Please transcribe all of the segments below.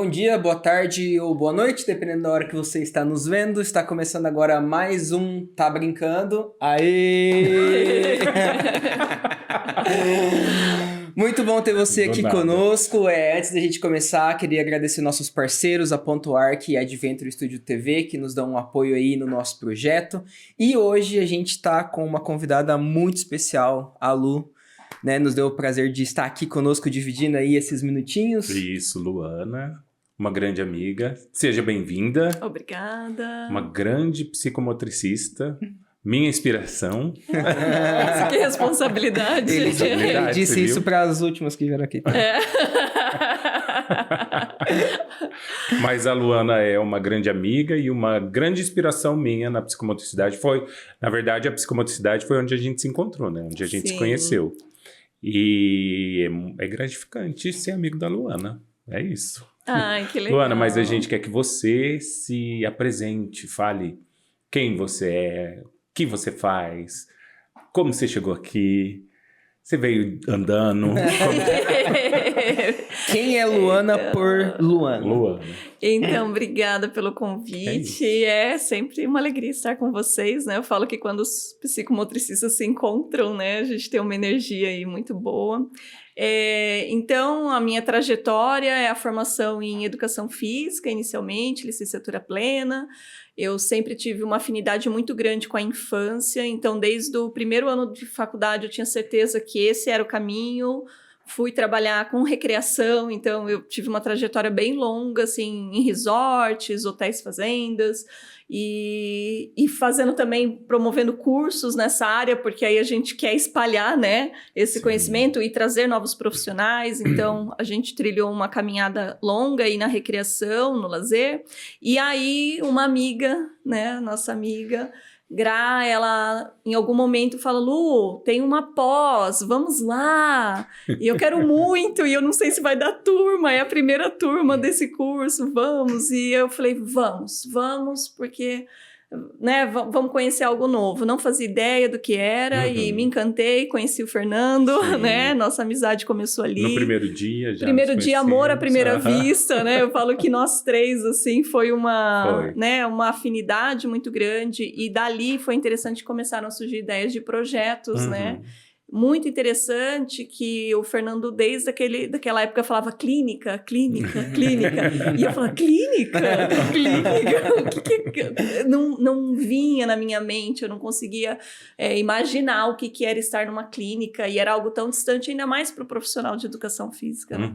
Bom dia, boa tarde ou boa noite, dependendo da hora que você está nos vendo. Está começando agora mais um Tá Brincando. Aê! Muito bom ter você aqui conosco. Antes da gente começar, queria agradecer nossos parceiros, a Ponto Arc e a Adventure Studio TV, que nos dão um apoio aí no nosso projeto. E hoje a gente está com uma convidada muito especial, a Lu. Né, nos deu o prazer de estar aqui conosco, dividindo aí esses minutinhos. Isso, Luana, uma grande amiga. Seja bem-vinda. Obrigada. Uma grande psicomotricista. Minha inspiração. Nossa, que responsabilidade. Ele disse isso para as últimas que vieram aqui. É. Mas a Luana é uma grande amiga e uma grande inspiração minha na psicomotricidade. Na verdade, a psicomotricidade foi onde a gente se encontrou, né? Onde a gente se conheceu. E é gratificante ser amigo da Luana. É isso. Ai, que legal. Luana, mas a gente quer que você se apresente, fale quem você é, o que você faz, como você chegou aqui, você veio andando. Quem é Luana por Luana? Luana. Então, obrigada pelo convite. É sempre uma alegria estar com vocês, né? Eu falo que quando os psicomotricistas se encontram, né? A gente tem uma energia aí muito boa. Então, a minha trajetória é a formação em educação física, inicialmente, licenciatura plena. Eu sempre tive uma afinidade muito grande com a infância, então desde o primeiro ano de faculdade eu tinha certeza que esse era o caminho. Fui trabalhar com recreação, então eu tive uma trajetória bem longa, assim, em resorts, hotéis, fazendas, e fazendo também, promovendo cursos nessa área, porque aí a gente quer espalhar, né, esse conhecimento e trazer novos profissionais. Então, a gente trilhou uma caminhada longa aí na recreação, no lazer, e aí uma amiga, né, nossa amiga Gra, ela em algum momento fala: Lu, tem uma pós, vamos lá. E eu quero muito, e eu não sei se vai dar turma, é a primeira turma desse curso, vamos. E eu falei: vamos, porque, né, vamos conhecer algo novo. Não fazia ideia do que era e me encantei, conheci o Fernando, né? Nossa amizade começou ali. No primeiro dia já. Primeiro dia, amor à primeira vista, né? Eu falo que nós três, assim, foi né, uma afinidade muito grande, e dali foi interessante, começaram a surgir ideias de projetos, né? Muito interessante que o Fernando, desde daquela época, falava clínica. E eu falava, clínica? Não vinha na minha mente, eu não conseguia imaginar o que era estar numa clínica, e era algo tão distante, ainda mais para o profissional de educação física, né?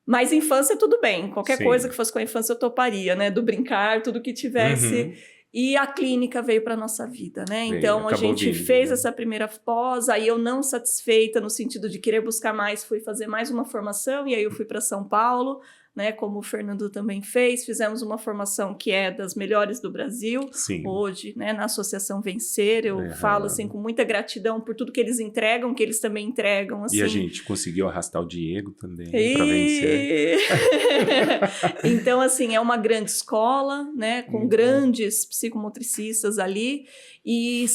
Mas infância, tudo bem. Qualquer coisa que fosse com a infância, eu toparia, né? Do brincar, tudo que tivesse... E a clínica veio para a nossa vida, né? Então, a gente fez essa primeira pós, aí eu não satisfeita no sentido de querer buscar mais, fui fazer mais uma formação, e aí eu fui para São Paulo, né? Como o Fernando também fez, fizemos uma formação que é das melhores do Brasil. Sim. Hoje, né? Na Associação Vencer, eu falo assim com muita gratidão por tudo que eles entregam, que eles também entregam. Assim. E a gente conseguiu arrastar o Diego também para vencer. Então, assim, é uma grande escola, né? Com grandes psicomotricistas ali, e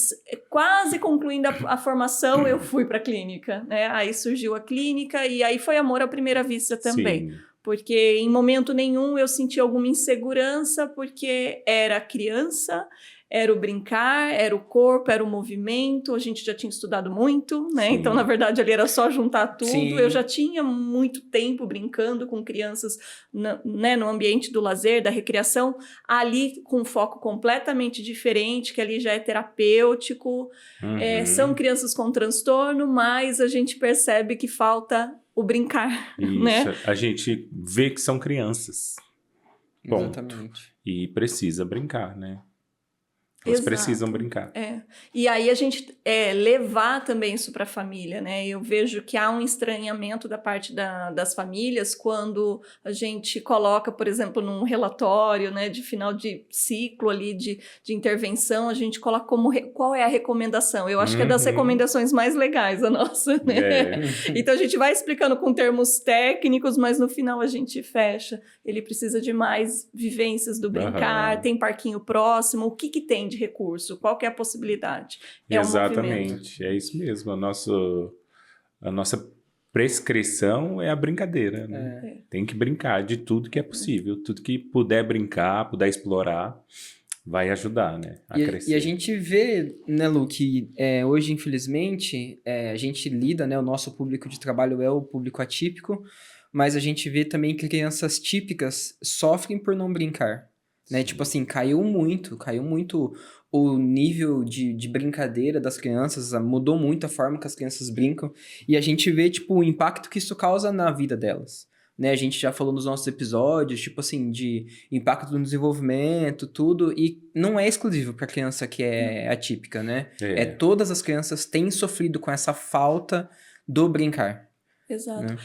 quase concluindo a formação, eu fui para a clínica, né? Aí surgiu a clínica, e aí foi amor à primeira vista também. Sim. Porque em momento nenhum eu senti alguma insegurança, porque era criança, era o brincar, era o corpo, era o movimento, a gente já tinha estudado muito, né? Sim. Então, na verdade, ali era só juntar tudo. Sim. Eu já tinha muito tempo brincando com crianças, né, no ambiente do lazer, da recreação, ali com um foco completamente diferente, que ali já é terapêutico. São crianças com transtorno, mas a gente percebe que falta o brincar, isso, né? A gente vê que são crianças. Ponto. Exatamente. E precisa brincar, né? Elas precisam brincar. E aí a gente levar também isso para a família, né? Eu vejo que há um estranhamento da parte das famílias quando a gente coloca, por exemplo, num relatório, né, de final de ciclo ali de intervenção, a gente coloca qual é a recomendação. Eu acho que é das recomendações mais legais a nossa, né? Então a gente vai explicando com termos técnicos, mas no final a gente fecha. Ele precisa de mais vivências do brincar, tem parquinho próximo, o que tem de recurso, qual que é a possibilidade? Exatamente, é isso mesmo. A nossa prescrição é a brincadeira, né? Tem que brincar de tudo que é possível. Tudo que puder brincar, puder explorar, vai ajudar, né? A crescer. E a gente vê, né, Lu, que hoje, infelizmente, a gente lida, né? O nosso público de trabalho é o público atípico, mas a gente vê também que crianças típicas sofrem por não brincar, né? Tipo assim, caiu muito o nível de brincadeira das crianças, mudou muito a forma que as crianças brincam, e a gente vê, tipo, o impacto que isso causa na vida delas, né? A gente já falou nos nossos episódios, tipo assim, de impacto no desenvolvimento, tudo, e não é exclusivo para criança que é atípica, né? Todas as crianças têm sofrido com essa falta do brincar. Exato.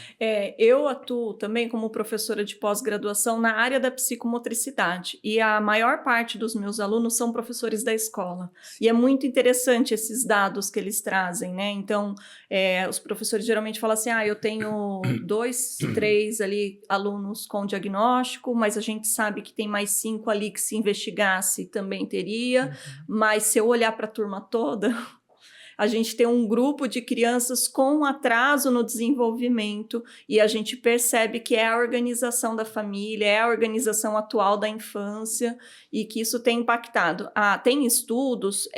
Eu atuo também como professora de pós-graduação na área da psicomotricidade e a maior parte dos meus alunos são professores da escola. E é muito interessante esses dados que eles trazem, né? Então, os professores geralmente falam assim, eu tenho 2, 3 ali alunos com diagnóstico, mas a gente sabe que tem mais 5 ali que se investigasse também teria, mas se eu olhar para a turma toda... A gente tem um grupo de crianças com atraso no desenvolvimento e a gente percebe que é a organização da família, é a organização atual da infância e que isso tem impactado. Tem estudos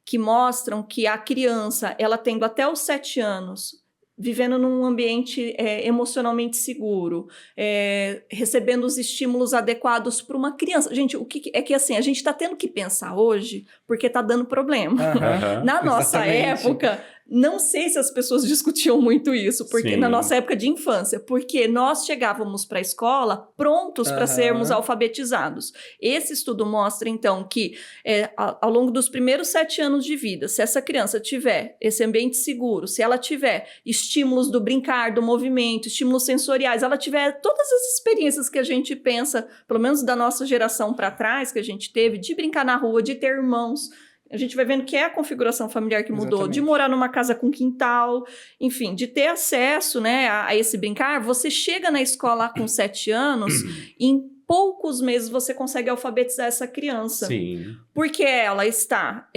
que mostram que a criança, ela tendo até os 7 anos, vivendo num ambiente emocionalmente seguro, recebendo os estímulos adequados para uma criança. Gente, o que é que assim, a gente está tendo que pensar hoje porque está dando problema. Na nossa época, não sei se as pessoas discutiam muito isso, porque na nossa época de infância, porque nós chegávamos para a escola prontos para sermos alfabetizados. Esse estudo mostra, então, que ao longo dos primeiros 7 anos de vida, se essa criança tiver esse ambiente seguro, se ela tiver estímulos do brincar, do movimento, estímulos sensoriais, ela tiver todas as experiências que a gente pensa, pelo menos da nossa geração para trás, que a gente teve, de brincar na rua, de ter irmãos, a gente vai vendo que é a configuração familiar que mudou, de morar numa casa com quintal, enfim, de ter acesso, né, a esse brincar. Você chega na escola com 7 anos, em poucos meses você consegue alfabetizar essa criança. Sim. Porque ela está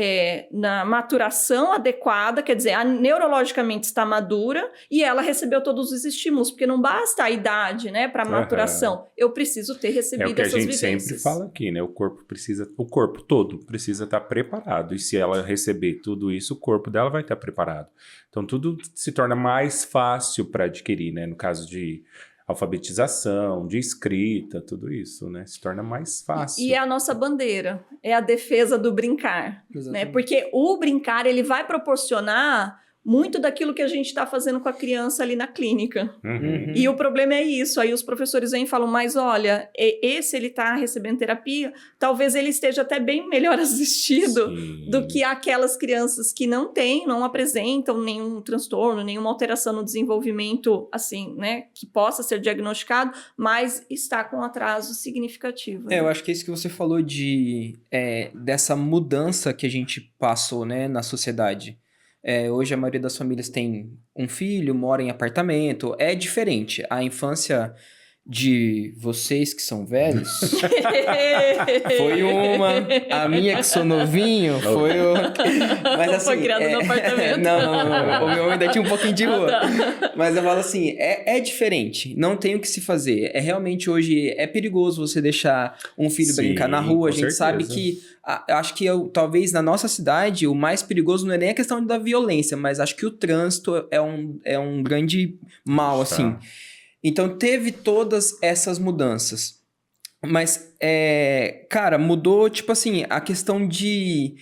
na maturação adequada, quer dizer, neurologicamente está madura e ela recebeu todos os estímulos, porque não basta a idade, né, para maturação. Eu preciso ter recebido essas vivências. É o que a gente sempre fala aqui, né? O corpo todo precisa estar preparado. E se ela receber tudo isso, o corpo dela vai estar preparado. Então, tudo se torna mais fácil para adquirir, né? No caso de alfabetização, de escrita, tudo isso, né? Se torna mais fácil. E é a nossa bandeira, é a defesa do brincar, né? Porque o brincar, ele vai proporcionar muito daquilo que a gente está fazendo com a criança ali na clínica. E o problema é isso, aí os professores vêm e falam, mas olha, esse ele está recebendo terapia, talvez ele esteja até bem melhor assistido do que aquelas crianças que não apresentam nenhum transtorno, nenhuma alteração no desenvolvimento, assim, né, que possa ser diagnosticado, mas está com atraso significativo. Né? Eu acho que é isso que você falou dessa mudança que a gente passou, né, na sociedade. Hoje a maioria das famílias tem um filho, mora em apartamento. É diferente. A infância de vocês que são velhos foi uma. A minha que sou novinho foi o... Mas assim... Foi criado no apartamento. Não. O meu ainda tinha um pouquinho de rua. Mas eu falo assim, é diferente. Não tem o que se fazer. Realmente hoje é perigoso você deixar um filho brincar na rua. A gente sabe que... Acho que talvez na nossa cidade o mais perigoso não é nem a questão da violência, mas acho que o trânsito é um grande mal, assim. Então, teve todas essas mudanças. Mas, cara, mudou, tipo assim, a questão de...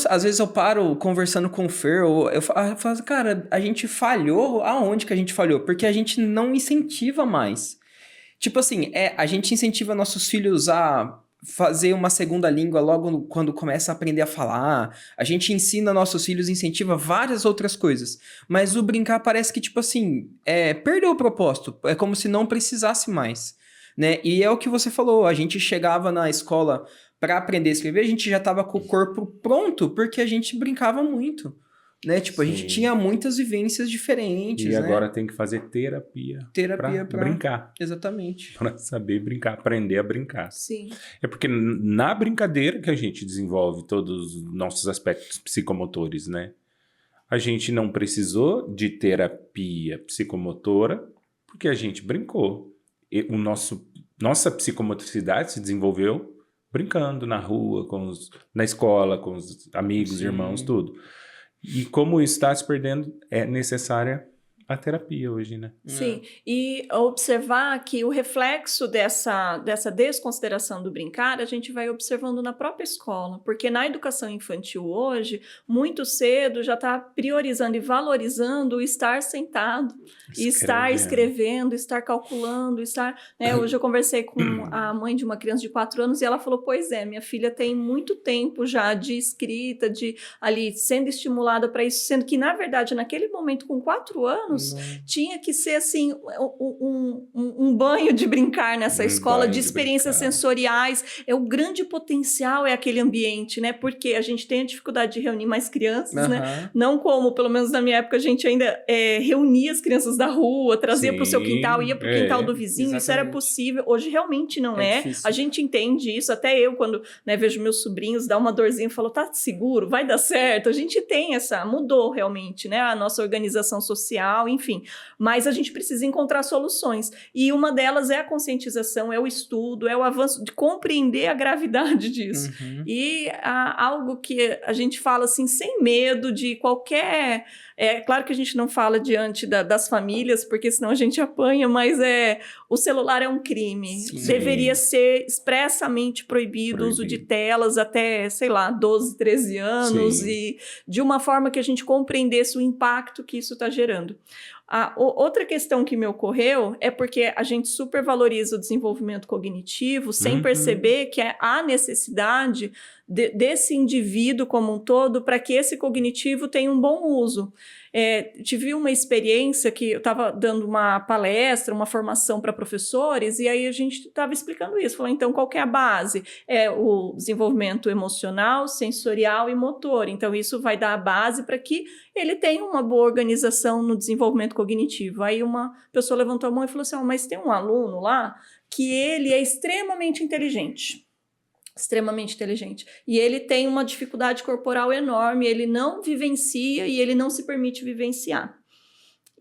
às vezes eu paro conversando com o Fer, eu falo, cara, a gente falhou? Aonde que a gente falhou? Porque a gente não incentiva mais. Tipo assim, a gente incentiva nossos filhos a fazer uma segunda língua logo quando começa a aprender a falar. A gente ensina nossos filhos, incentiva várias outras coisas. Mas o brincar parece que, tipo assim, perdeu o propósito. É como se não precisasse mais, né? E é o que você falou, a gente chegava na escola para aprender a escrever, a gente já tava com o corpo pronto, porque a gente brincava muito. Né? Tipo, a gente tinha muitas vivências diferentes, e agora tem que fazer terapia para brincar. Exatamente. Para saber brincar, aprender a brincar. Sim. É porque na brincadeira que a gente desenvolve todos os nossos aspectos psicomotores, né? A gente não precisou de terapia psicomotora porque a gente brincou. Nossa psicomotricidade se desenvolveu brincando na rua, na escola, com os amigos, irmãos, tudo. E como isso está se perdendo, é necessária a terapia hoje, né? Sim, e observar que o reflexo dessa desconsideração do brincar, a gente vai observando na própria escola, porque na educação infantil hoje, muito cedo já está priorizando e valorizando o estar sentado, e estar escrevendo, estar calculando, estar... Né? Hoje eu conversei com a mãe de uma criança de 4 anos e ela falou, pois é, minha filha tem muito tempo já de escrita, de ali sendo estimulada para isso, sendo que, na verdade, naquele momento, com 4 anos, tinha que ser assim um banho de brincar nessa escola, de experiências sensoriais. O grande potencial é aquele ambiente, né? Porque a gente tem a dificuldade de reunir mais crianças, né? Não como, pelo menos na minha época, a gente ainda reunia as crianças da rua, trazia para o seu quintal, ia para o quintal do vizinho, exatamente. Isso era possível. Hoje realmente não é. A gente entende isso. Até eu, quando vejo meus sobrinhos, dá uma dorzinha e falo, tá seguro? Vai dar certo? A gente tem mudou realmente, né? A nossa organização social, enfim, mas a gente precisa encontrar soluções, e uma delas é a conscientização, é o estudo, é o avanço de compreender a gravidade disso, e algo que a gente fala assim, sem medo de qualquer... claro que a gente não fala diante das famílias, porque senão a gente apanha, mas o celular é um crime. Sim. Deveria ser expressamente proibido o uso de telas até, sei lá, 12, 13 anos, sim. E de uma forma que a gente compreendesse o impacto que isso está gerando. Outra questão que me ocorreu é porque a gente supervaloriza o desenvolvimento cognitivo sem perceber que há necessidade desse indivíduo como um todo para que esse cognitivo tenha um bom uso. Tive uma experiência que eu estava dando uma palestra, uma formação para professores, e aí a gente estava explicando isso, falando, então, qual que é a base? É o desenvolvimento emocional, sensorial e motor. Então, isso vai dar a base para que ele tenha uma boa organização no desenvolvimento cognitivo. Aí uma pessoa levantou a mão e falou assim, mas tem um aluno lá que ele é extremamente inteligente, e ele tem uma dificuldade corporal enorme, ele não vivencia e ele não se permite vivenciar.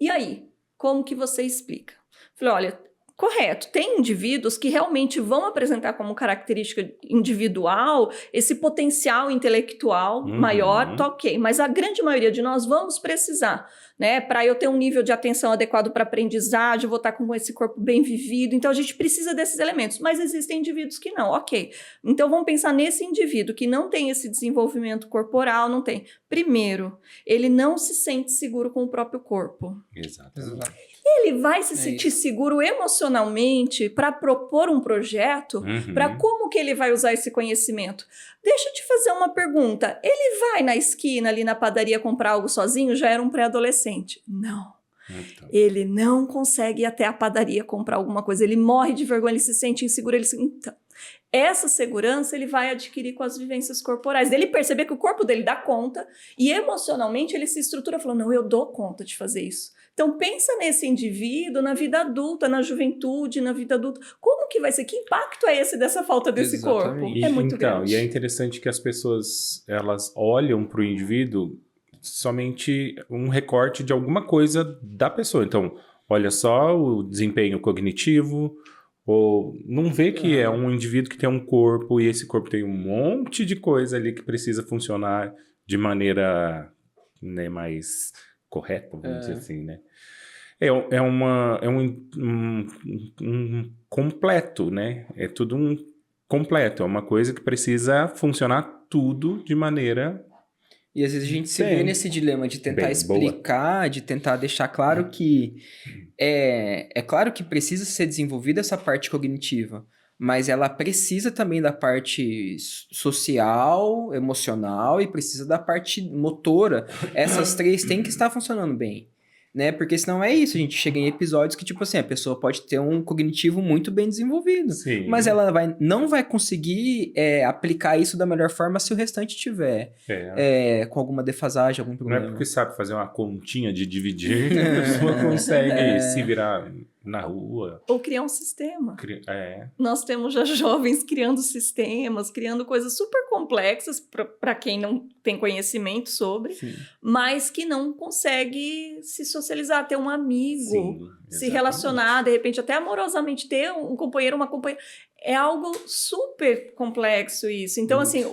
E aí, como que você explica? Falei, olha, correto, tem indivíduos que realmente vão apresentar como característica individual esse potencial intelectual maior, tá ok, mas a grande maioria de nós vamos precisar, né, para eu ter um nível de atenção adequado para aprendizagem, eu vou estar com esse corpo bem vivido, então a gente precisa desses elementos, mas existem indivíduos que não, ok, então vamos pensar nesse indivíduo que não tem esse desenvolvimento corporal, não tem. Primeiro, ele não se sente seguro com o próprio corpo. Exatamente. Ele vai se sentir seguro emocionalmente para propor um projeto, para como que ele vai usar esse conhecimento. Deixa eu te fazer uma pergunta. Ele vai na esquina, ali na padaria, comprar algo sozinho? Já era um pré-adolescente? Não. Então. Ele não consegue ir até a padaria comprar alguma coisa. Ele morre de vergonha, ele se sente inseguro. Então, essa segurança ele vai adquirir com as vivências corporais. Ele perceber que o corpo dele dá conta e emocionalmente ele se estrutura falando, não, eu dou conta de fazer isso. Então, pensa nesse indivíduo na vida adulta, na juventude, na vida adulta. Como que vai ser? Que impacto é esse dessa falta desse corpo? É muito grande. E é interessante que as pessoas, elas olham para o indivíduo somente um recorte de alguma coisa da pessoa. Então, olha só o desempenho cognitivo, ou não vê que é um indivíduo que tem um corpo e esse corpo tem um monte de coisa ali que precisa funcionar de maneira, né, mais... correto, vamos dizer assim, né? É um completo, né? É tudo um completo, é uma coisa que precisa funcionar tudo de maneira... E às vezes a gente se vê nesse dilema de tentar explicar, boa. De tentar deixar claro que... É claro que precisa ser desenvolvida essa parte cognitiva, mas ela precisa também da parte social, emocional e precisa da parte motora. Essas três têm que estar funcionando bem, né? Porque senão é isso, a gente chega em episódios que, tipo assim, a pessoa pode ter um cognitivo muito bem desenvolvido, sim, mas ela não vai conseguir aplicar isso da melhor forma se o restante tiver com alguma defasagem, algum problema. Não é porque sabe fazer uma continha de dividir que a pessoa consegue se virar na rua. Ou criar um sistema. É. Nós temos já jovens criando sistemas, criando coisas super complexas para quem não tem conhecimento sobre, Sim. mas que não consegue se socializar, ter um amigo, Sim, se exatamente. relacionar, de repente até amorosamente ter um companheiro, uma companheira. É algo super complexo isso. Então, assim,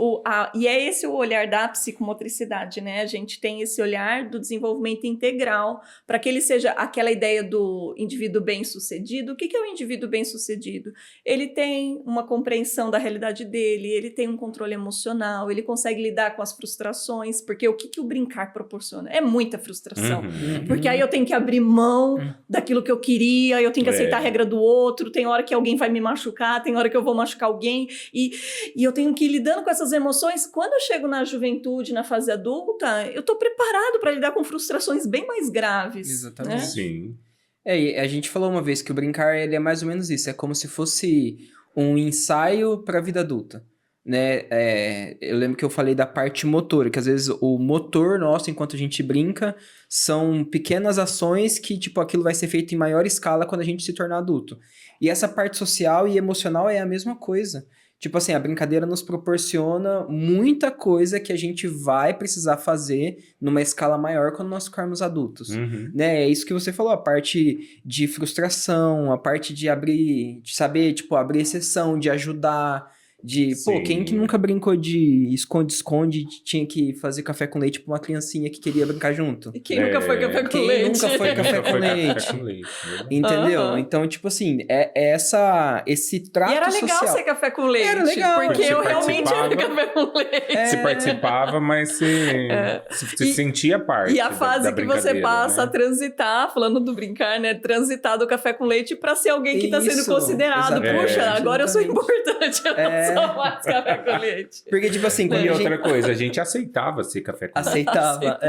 e é esse o olhar da psicomotricidade, né? A gente tem esse olhar do desenvolvimento integral para que ele seja aquela ideia do indivíduo bem-sucedido. O que é o indivíduo bem-sucedido? Ele tem uma compreensão da realidade dele, ele tem um controle emocional, ele consegue lidar com as frustrações, porque o que o brincar proporciona? É muita frustração. Uhum. Porque aí eu tenho que abrir mão daquilo que eu queria, eu tenho que aceitar a regra do outro, tem hora que alguém vai me machucar, tem hora que eu vou machucar alguém, e eu tenho que ir lidando com essas emoções. Quando eu chego na juventude, na fase adulta, eu tô preparado para lidar com frustrações bem mais graves. Exatamente. Né? Sim. E a gente falou uma vez que o brincar ele é mais ou menos isso, é como se fosse um ensaio para a vida adulta. Né? Eu lembro que eu falei da parte motora, que às vezes o motor nosso, enquanto a gente brinca, são pequenas ações que, tipo, aquilo vai ser feito em maior escala quando a gente se tornar adulto. E essa parte social e emocional é a mesma coisa. Tipo assim, a brincadeira nos proporciona muita coisa que a gente vai precisar fazer numa escala maior quando nós ficarmos adultos. Uhum. Né? É isso que você falou, a parte de frustração, a parte de abrir, de saber, tipo, abrir exceção, de ajudar... Sim. Quem que nunca brincou de esconde-esconde, tinha que fazer café com leite pra uma criancinha que queria brincar junto? E quem nunca foi café com Quem leite? nunca foi café Nunca com foi leite? café com leite, né? Entendeu? Aham. Então, tipo assim, esse trato E era legal social. ser café com leite. Era legal. Porque Você eu realmente era participava. café com leite. Você participava, mas você sentia parte E a fase da que você brincadeira, passa a né? transitar, falando do brincar, né? Transitar do café com leite para ser alguém que está sendo Isso, considerado. exatamente, Puxa, agora eu sou exatamente. importante, eu não sou mais café com leite. Porque, tipo assim, quando E a gente outra coisa, a gente aceitava ser café com leite. aceitava,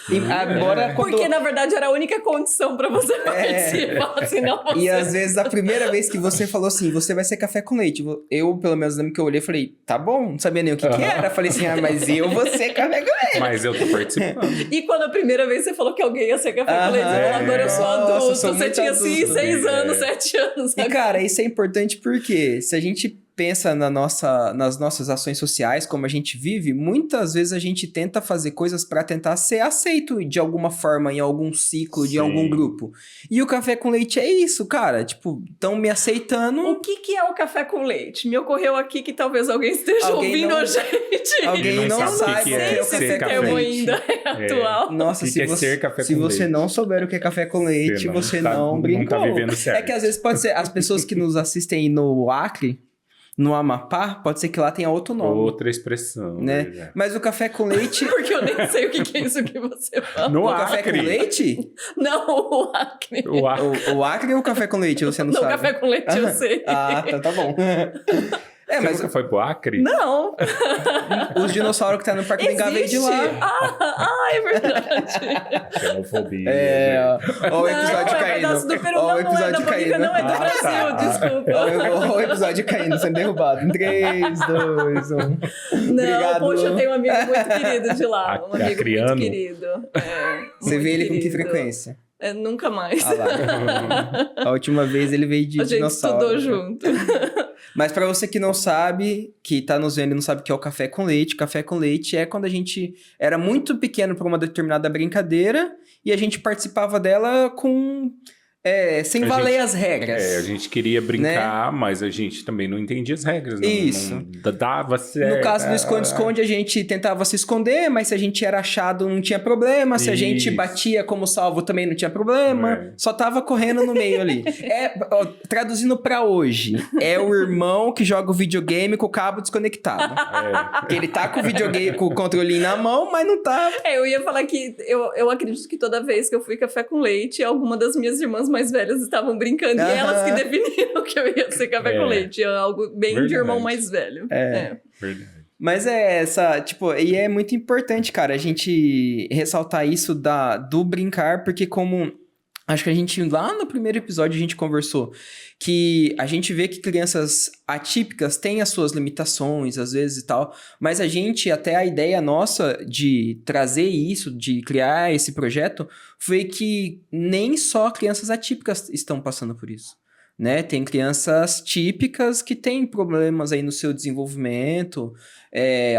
E embora quando... Porque, na verdade, era a única condição para você participar, senão você... E às vezes, a primeira vez que você falou assim, você vai ser café com leite. Eu, pelo menos, lembro que eu olhei e falei, tá bom, não sabia nem o que era. Falei assim, mas eu vou ser café com leite. Mas eu tô participando. E quando a primeira vez você falou que alguém ia ser café com leite, você falou, agora eu sou Nossa, adulto. sou Você muito tinha, assim, adulto. 6 anos, 7 anos. E, Sabe? cara, isso é importante porque se a gente pensa nas nossas ações sociais, como a gente vive, muitas vezes a gente tenta fazer coisas para tentar ser aceito de alguma forma em algum ciclo, de Sim. algum grupo. E o café com leite é isso, cara. Tipo, estão me aceitando. O que é o café com leite? Me ocorreu aqui que talvez alguém esteja Alguém ouvindo não- a gente. Alguém Ele não não sabe o sabe que o que é o ser café com termo leite. ainda é atual. Nossa, O que se é você, ser café se com você leite? não souber o que é café com leite, você não brincou. Não tá vivendo certo. É que às vezes pode ser, as pessoas que nos assistem aí no Acre, no Amapá, pode ser que lá tenha outro nome. Outra expressão. Né? Verdade. Mas o café com leite... Porque eu nem sei o que é isso que você fala. No o café Acre. com leite? Não, o acne. O Acre. O Acre ou o café com leite? Você não Não, sabe? café com leite eu Ah, sei. Ah, tá bom. Você mas nunca foi pro Acre? Não. os dinossauros que tá no Parque do Enga veio de Existe? lá. É verdade. Xenofobia. Ó o episódio Não, é caindo. pedaço do Peru, Ó o não é episódio da Bolívia, caindo. não é do Ah, Brasil, tá. desculpa. Ó o episódio caindo, sendo derrubado. Em 3, 2, 1. Não, Obrigado. poxa, eu tenho um amigo muito querido de lá. Um amigo Acriano. muito querido. Você muito vê ele com que querido. frequência? Nunca mais. Ah lá. A última vez ele veio de A gente dinossauro. estudou junto. Mas pra você que não sabe, que tá nos vendo e não sabe o que é o café com leite é quando a gente era muito pequeno pra uma determinada brincadeira e a gente participava dela com... sem valer as regras. A gente queria brincar, mas a gente também não entendia as regras. Não, Isso. Não dava certo. No caso do esconde-esconde, a gente tentava se esconder, mas se a gente era achado, não tinha problema. Se a gente Isso. batia como salvo, também não tinha problema. Só tava correndo no meio ali. Traduzindo pra hoje, é o irmão que joga o videogame com o cabo desconectado. Porque ele tá com o videogame, com o controlinho na mão, mas não tá... Eu ia falar que eu acredito que toda vez que eu fui café com leite, alguma das minhas irmãs mais velhas estavam brincando. E elas que definiram que eu ia ser café com leite. É algo bem de irmão mais velho. Verdade. Mas e é muito importante, cara, a gente ressaltar isso do brincar, porque como Acho que a gente, lá no primeiro episódio, a gente conversou que a gente vê que crianças atípicas têm as suas limitações, às vezes e tal, mas até a ideia nossa de trazer isso, de criar esse projeto, foi que nem só crianças atípicas estão passando por isso, né? Tem crianças típicas que têm problemas aí no seu desenvolvimento,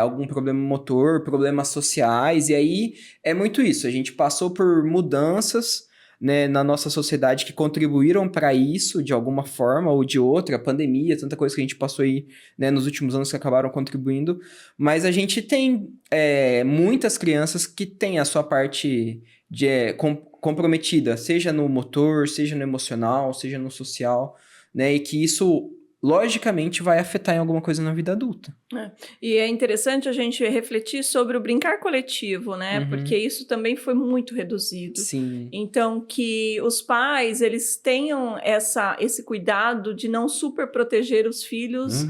algum problema motor, problemas sociais, e aí é muito isso, a gente passou por mudanças, né, na nossa sociedade que contribuíram para isso de alguma forma ou de outra, a pandemia, tanta coisa que a gente passou aí, né, nos últimos anos que acabaram contribuindo, mas a gente tem muitas crianças que têm a sua parte comprometida, seja no motor, seja no emocional, seja no social, né, e que isso logicamente vai afetar em alguma coisa na vida adulta. E é interessante a gente refletir sobre o brincar coletivo, né? Uhum. Porque isso também foi muito reduzido. Sim. Então, que os pais, eles tenham esse cuidado de não super proteger os filhos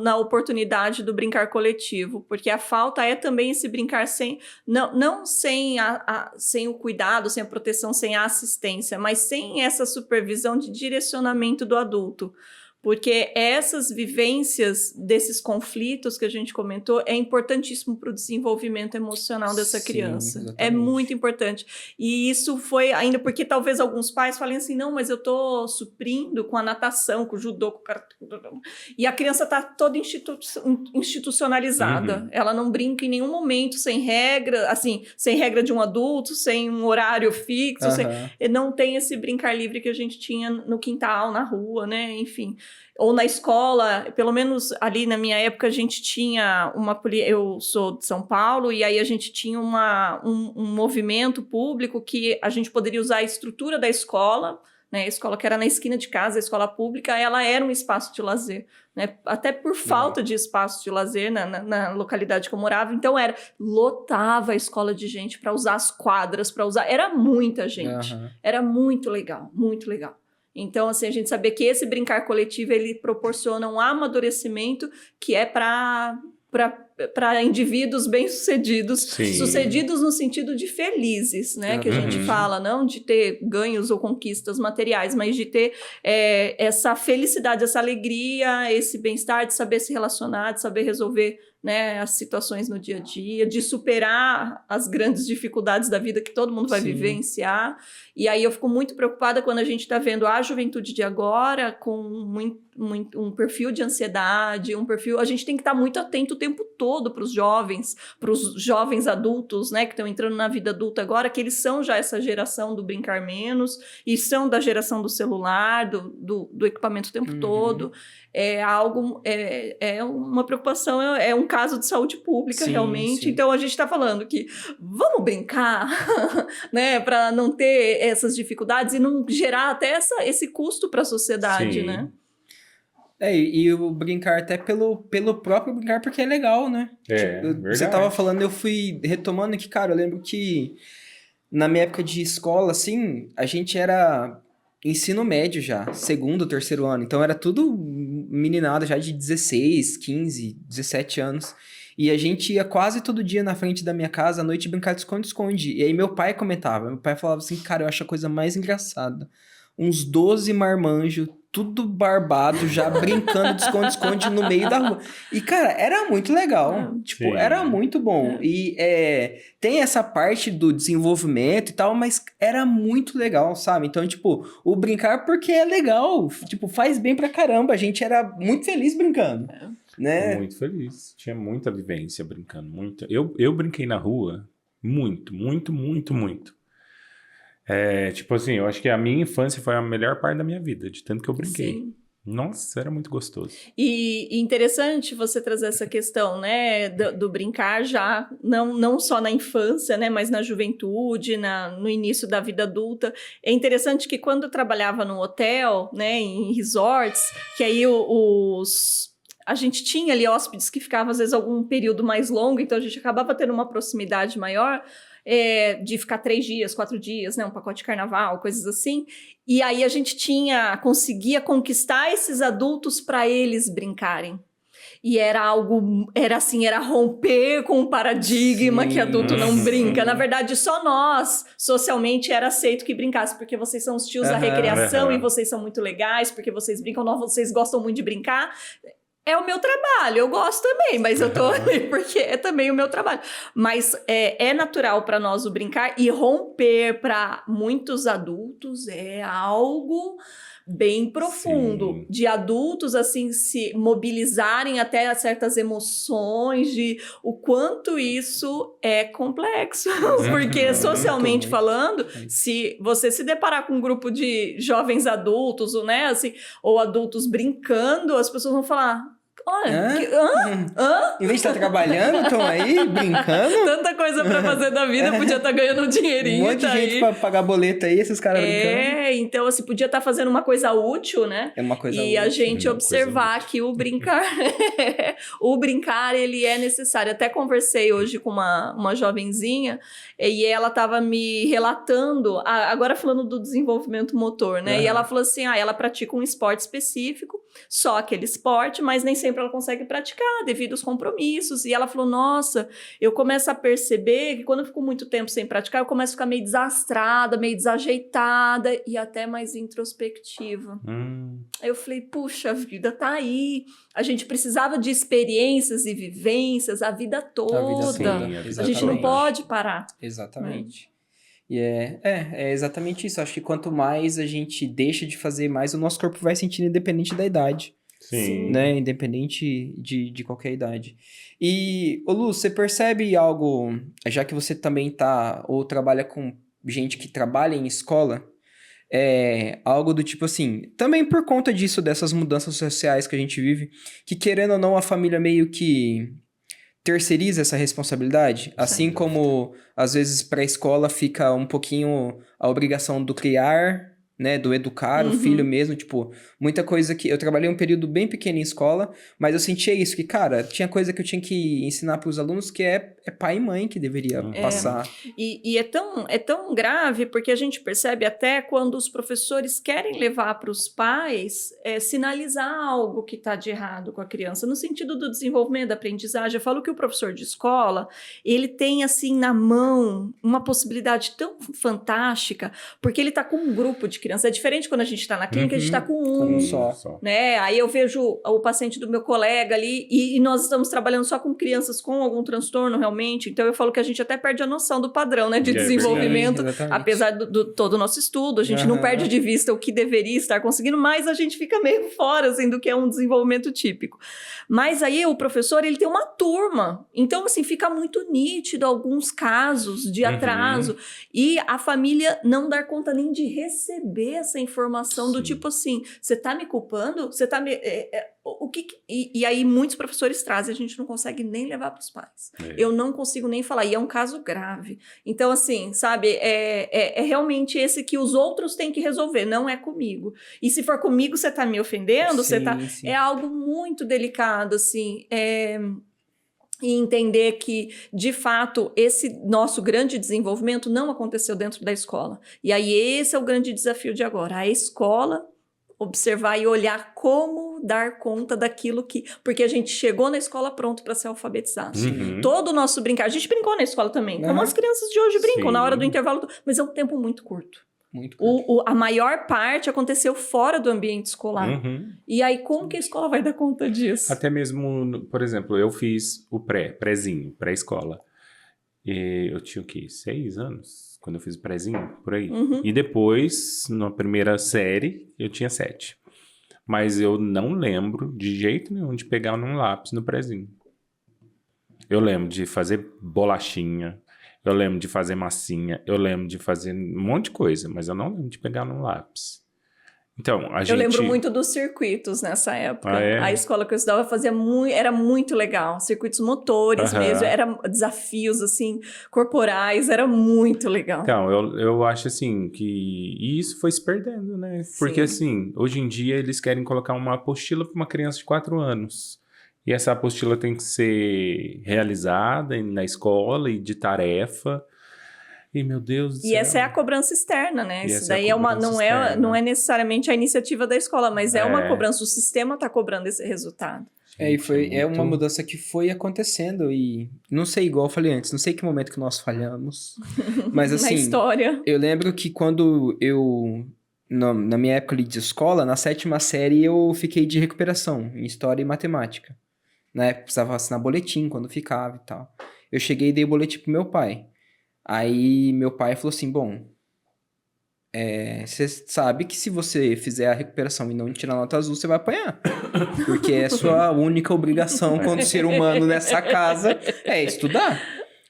na oportunidade do brincar coletivo, porque a falta é também esse brincar não sem o cuidado, sem a proteção, sem a assistência, mas sem essa supervisão de direcionamento do adulto. Porque essas vivências desses conflitos que a gente comentou é importantíssimo para o desenvolvimento emocional dessa criança. Exatamente. É muito importante. E isso foi ainda porque talvez alguns pais falem assim, não, mas eu estou suprindo com a natação, com o judô, com o karatê. E a criança está toda institucionalizada. Ela não brinca em nenhum momento sem regra, assim, sem regra de um adulto, sem um horário fixo. Não tem esse brincar livre que a gente tinha no quintal, na rua, né? Enfim. Ou na escola, pelo menos ali na minha época, a gente tinha eu sou de São Paulo, e aí a gente tinha um movimento público que a gente poderia usar a estrutura da escola, né? A escola que era na esquina de casa, a escola pública, ela era um espaço de lazer, né? Até por falta de espaço de lazer na localidade que eu morava, então lotava a escola de gente para usar as quadras, era muita gente, era muito legal, muito legal. Então, assim, a gente saber que esse brincar coletivo, ele proporciona um amadurecimento que é para indivíduos bem-sucedidos, sucedidos no sentido de felizes, né? Que a gente fala, não de ter ganhos ou conquistas materiais, mas de ter essa felicidade, essa alegria, esse bem-estar, de saber se relacionar, de saber resolver, né, as situações no dia a dia, de superar as grandes dificuldades da vida que todo mundo vai vivenciar. E aí eu fico muito preocupada quando a gente está vendo a juventude de agora com um perfil de ansiedade, a gente tem que estar muito atento o tempo todo para os jovens adultos, né, que estão entrando na vida adulta agora, que eles são já essa geração do brincar menos e são da geração do celular, do equipamento o tempo todo. É uma preocupação, é um caso de saúde pública, realmente. Então a gente está falando que vamos brincar, né, para não ter essas dificuldades e não gerar até esse custo para a sociedade, né? E o brincar até pelo próprio brincar, porque é legal, né? Você tava falando, eu fui retomando que, cara, eu lembro que na minha época de escola, assim, a gente era ensino médio já, segundo, terceiro ano, então era tudo meninada já de 16, 15, 17 anos, e a gente ia quase todo dia na frente da minha casa à noite brincar de esconde-esconde, e aí meu pai falava assim, cara, eu acho a coisa mais engraçada, uns 12 marmanjos, tudo barbado, já brincando de esconde-esconde no meio da rua. E, cara, era muito legal. Era muito bom. E tem essa parte do desenvolvimento e tal, mas era muito legal, sabe? Então, o brincar porque é legal. Faz bem pra caramba. A gente era muito feliz brincando. Né? Muito feliz. Tinha muita vivência brincando. Muita. Eu brinquei na rua muito, muito, muito, muito. Eu acho que a minha infância foi a melhor parte da minha vida, de tanto que eu brinquei. Sim. Nossa, era muito gostoso. E interessante você trazer essa questão, né, do brincar já, não só na infância, né, mas na juventude, no início da vida adulta. É interessante que quando eu trabalhava no hotel, né, em resorts, que aí a gente tinha ali hóspedes que ficavam, às vezes, algum período mais longo, então a gente acabava tendo uma proximidade maior, de ficar 3 dias, 4 dias, né, um pacote de carnaval, coisas assim, e aí a gente conseguia conquistar esses adultos para eles brincarem. E era romper com um paradigma que adulto não brinca. Na verdade, só nós, socialmente, era aceito que brincasse, porque vocês são os tios da recreação e vocês são muito legais, porque vocês brincam, vocês gostam muito de brincar. É o meu trabalho, eu gosto também, mas eu tô ali porque é também o meu trabalho. Mas é natural para nós o brincar, e romper para muitos adultos é algo bem profundo. Sim. De adultos, assim, se mobilizarem até certas emoções, de o quanto isso é complexo. Porque, socialmente falando, se você se deparar com um grupo de jovens adultos, né, assim, ou adultos brincando, as pessoas vão falar... Olha, em vez de estar trabalhando, estão aí brincando. Tanta coisa pra fazer da vida, podia estar ganhando um dinheirinho. Um monte de gente pra pagar boleto aí, esses caras brincando. Então assim, podia estar fazendo uma coisa útil, né? É uma coisa útil. E a gente observar que o brincar, ele é necessário. Até conversei hoje com uma jovenzinha, e ela estava me relatando, agora falando do desenvolvimento motor, né? E ela falou assim, ela pratica um esporte específico, só aquele esporte, mas nem sempre ela consegue praticar devido aos compromissos. E ela falou, nossa, eu começo a perceber que quando eu fico muito tempo sem praticar, eu começo a ficar meio desastrada, meio desajeitada e até mais introspectiva. Aí eu falei, puxa, a vida tá aí. A gente precisava de experiências e vivências a vida toda. Sim, a gente não pode parar. Exatamente. E é exatamente isso. Acho que quanto mais a gente deixa de fazer, mais o nosso corpo vai sentindo, independente da idade. Sim. Né? Independente de qualquer idade. E, ô Lu, você percebe algo, já que você também ou trabalha com gente que trabalha em escola, algo do tipo assim, também por conta disso, dessas mudanças sociais que a gente vive, que querendo ou não, a família meio que terceiriza essa responsabilidade, assim como às vezes para a escola fica um pouquinho a obrigação do criar, né, do educar o filho mesmo, tipo, muita coisa que... Eu trabalhei um período bem pequeno em escola, mas eu sentia isso, que, cara, tinha coisa que eu tinha que ensinar para os alunos que é pai e mãe que deveria passar. E é tão grave, porque a gente percebe até quando os professores querem levar para os pais, sinalizar algo que está de errado com a criança, no sentido do desenvolvimento, da aprendizagem. Eu falo que o professor de escola, ele tem, assim, na mão, uma possibilidade tão fantástica, porque ele está com um grupo de crianças. É diferente quando a gente está na clínica, a gente está com um só. Né? Aí eu vejo o paciente do meu colega ali e nós estamos trabalhando só com crianças com algum transtorno realmente. Então eu falo que a gente até perde a noção do padrão, né, de desenvolvimento, apesar do todo o nosso estudo. A gente não perde de vista o que deveria estar conseguindo, mas a gente fica meio fora assim, do que é um desenvolvimento típico. Mas aí o professor, ele tem uma turma. Então, assim, fica muito nítido alguns casos de atraso e a família não dar conta nem de receber essa informação do tipo assim, você tá me culpando? Você tá me... o que e aí muitos professores trazem, a gente não consegue nem levar para os pais. Eu não consigo nem falar, e é um caso grave. Então, assim, sabe, é realmente esse que os outros têm que resolver, não é comigo. E se for comigo, você tá me ofendendo, sim. É algo muito delicado, assim, e entender que, de fato, esse nosso grande desenvolvimento não aconteceu dentro da escola. E aí esse é o grande desafio de agora. A escola observar e olhar como dar conta daquilo que... Porque a gente chegou na escola pronto para ser alfabetizado. Todo o nosso brincar... A gente brincou na escola também, como as crianças de hoje brincam, na hora do intervalo. Mas é um tempo muito curto. A maior parte aconteceu fora do ambiente escolar. E aí, como que a escola vai dar conta disso? Até mesmo, por exemplo, eu fiz o prézinho, pré-escola. E eu tinha o quê? 6 anos? Quando eu fiz o prézinho, por aí. E depois, na primeira série, eu tinha 7. Mas eu não lembro de jeito nenhum de pegar num lápis no prézinho. Eu lembro de fazer bolachinha. Eu lembro de fazer massinha, eu lembro de fazer um monte de coisa, mas eu não lembro de pegar num lápis. Então, Eu lembro muito dos circuitos nessa época. A escola que eu estudava era muito legal. Circuitos motores mesmo, eram desafios, assim, corporais, era muito legal. Então, eu acho, assim, que isso foi se perdendo, né? Porque, assim, hoje em dia eles querem colocar uma apostila para uma criança de 4 anos. E essa apostila tem que ser realizada na escola e de tarefa. E, meu Deus do céu. E essa é a cobrança externa, né? Isso daí não é necessariamente a iniciativa da escola, mas é uma cobrança. O sistema está cobrando esse resultado. É uma mudança que foi acontecendo e não sei, igual eu falei antes, não sei que momento que nós falhamos, mas assim... Na história. Eu lembro que quando na minha época ali de escola, na 7ª série eu fiquei de recuperação em História e Matemática. Na época precisava assinar boletim quando ficava e tal. Eu cheguei e dei boletim pro meu pai. Aí meu pai falou assim, bom... Você sabe que se você fizer a recuperação e não tirar nota azul, você vai apanhar. Porque é sua única obrigação quanto ser humano nessa casa é estudar.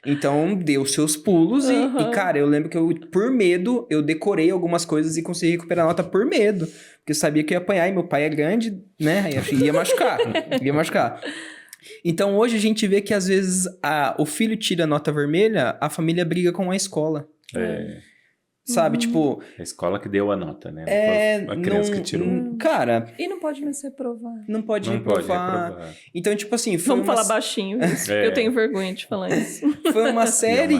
Então, deu seus pulos e, cara, eu lembro que por medo, eu decorei algumas coisas e consegui recuperar a nota por medo. Porque eu sabia que eu ia apanhar e meu pai é grande, né? Ia machucar, ia machucar. Então, hoje a gente vê que às vezes o filho tira a nota vermelha, a família briga com a escola. Sabe, tipo... A escola que deu a nota, né? A criança que tirou. Cara... E não pode mais reprovar. Não pode reprovar. Então, tipo assim... Vamos falar baixinho isso, porque eu tenho vergonha de falar isso. Foi uma série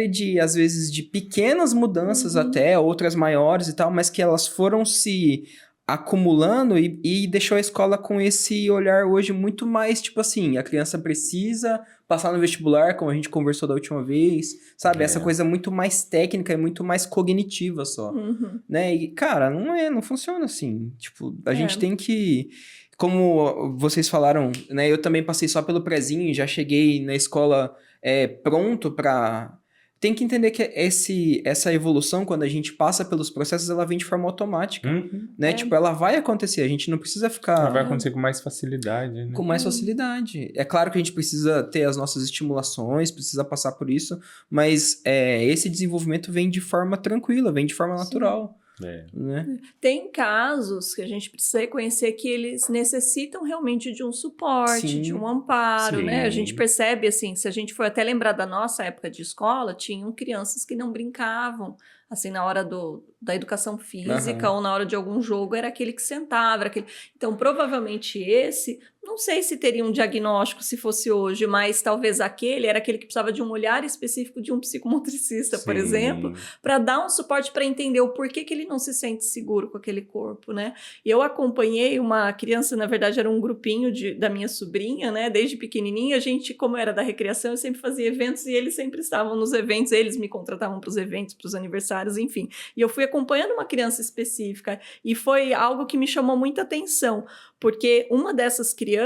de, às vezes, de pequenas mudanças até, outras maiores e tal, mas que elas foram se acumulando e deixou a escola com esse olhar hoje muito mais, tipo assim, a criança precisa passar no vestibular, como a gente conversou da última vez, sabe? Essa coisa muito mais técnica e muito mais cognitiva só, né? E, cara, não funciona assim. Tipo, a gente tem que... Como vocês falaram, né? Eu também passei só pelo prézinho e já cheguei na escola pronto pra... Tem que entender que essa evolução, quando a gente passa pelos processos, ela vem de forma automática, né? Tipo, ela vai acontecer, a gente não precisa ficar... Ela vai acontecer com mais facilidade, né? Com mais facilidade. É claro que a gente precisa ter as nossas estimulações, precisa passar por isso, mas esse desenvolvimento vem de forma tranquila, vem de forma natural. Né? Tem casos que a gente precisa reconhecer que eles necessitam realmente de um suporte, de um amparo, né? A gente percebe, assim, se a gente for até lembrar da nossa época de escola, tinham crianças que não brincavam, assim, na hora da educação física ou na hora de algum jogo, era aquele que sentava, era aquele... Então, provavelmente não sei se teria um diagnóstico se fosse hoje, mas talvez era aquele que precisava de um olhar específico de um psicomotricista, por exemplo, para dar um suporte para entender o porquê que ele não se sente seguro com aquele corpo, né? E eu acompanhei uma criança, na verdade era um grupinho da minha sobrinha, né? Desde pequenininha, a gente, como era da recreação, eu sempre fazia eventos e eles sempre estavam nos eventos, eles me contratavam para os eventos, para os aniversários, enfim. E eu fui acompanhando uma criança específica e foi algo que me chamou muita atenção, porque uma dessas crianças,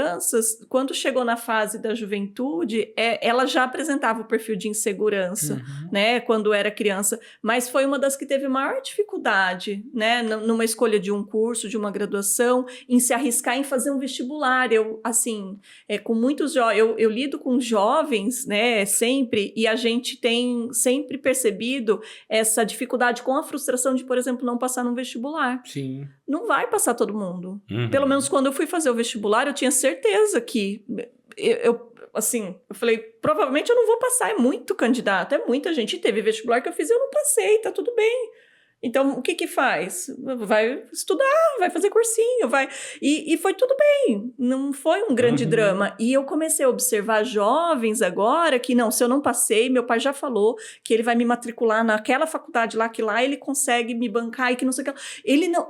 quando chegou na fase da juventude, ela já apresentava o perfil de insegurança, né, quando era criança, mas foi uma das que teve maior dificuldade, né, numa escolha de um curso, de uma graduação, em se arriscar em fazer um vestibular. Eu, assim, com muitos eu lido com jovens, né, sempre, e a gente tem sempre percebido essa dificuldade com a frustração de, por exemplo, não passar num vestibular. Sim. Não vai passar todo mundo. Pelo menos quando eu fui fazer o vestibular, eu tinha certeza que... Eu falei, provavelmente eu não vou passar, é muito candidato, é muita gente. E teve vestibular que eu fiz e eu não passei, tá tudo bem. Então, o que faz? Vai estudar, vai fazer cursinho, vai... E foi tudo bem, não foi um grande drama. E eu comecei a observar jovens agora que, não, se eu não passei, meu pai já falou que ele vai me matricular naquela faculdade lá, que lá ele consegue me bancar e que não sei o que.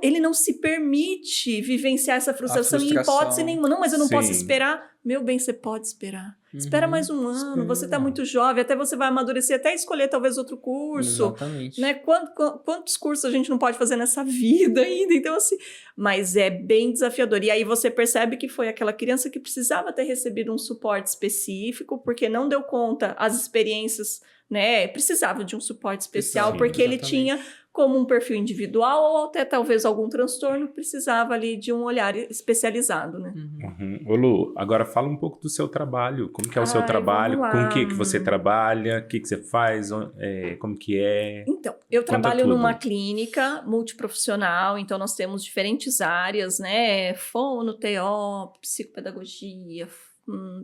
Ele não se permite vivenciar essa frustração em hipótese nenhuma. Não, mas eu não posso esperar. Meu bem, você pode esperar. Espera mais um ano, você está muito jovem, até você vai amadurecer, até escolher talvez outro curso. Exatamente. Né? Quantos cursos a gente não pode fazer nessa vida ainda? Então, assim, mas é bem desafiador. E aí você percebe que foi aquela criança que precisava ter recebido um suporte específico, porque não deu conta, as experiências, né? Precisava de um suporte especial, porque ele tinha como um perfil individual ou até talvez algum transtorno, precisava ali de um olhar especializado, né? Ô Lu, agora fala um pouco do seu trabalho. Como que é o seu trabalho? Com o que você trabalha? O que você faz? Como que é? Então, eu trabalho numa clínica multiprofissional, então nós temos diferentes áreas, né? Fono, TO, psicopedagogia,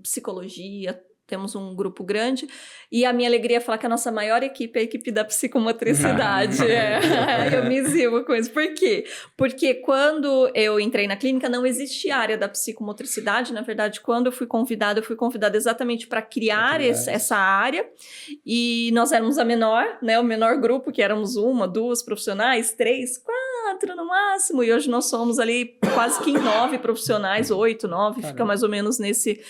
psicologia. Temos um grupo grande e a minha alegria é falar que a nossa maior equipe é a equipe da psicomotricidade. Eu me eximo com isso. Por quê? Porque quando eu entrei na clínica não existia área da psicomotricidade. Na verdade, quando eu fui convidada exatamente para criar essa área. E nós éramos a menor, né? O menor grupo, que éramos 1, 2 profissionais, 3, 4. 4 no máximo, e hoje nós somos ali quase que em 9 profissionais, 8, 9, fica mais ou menos nesse...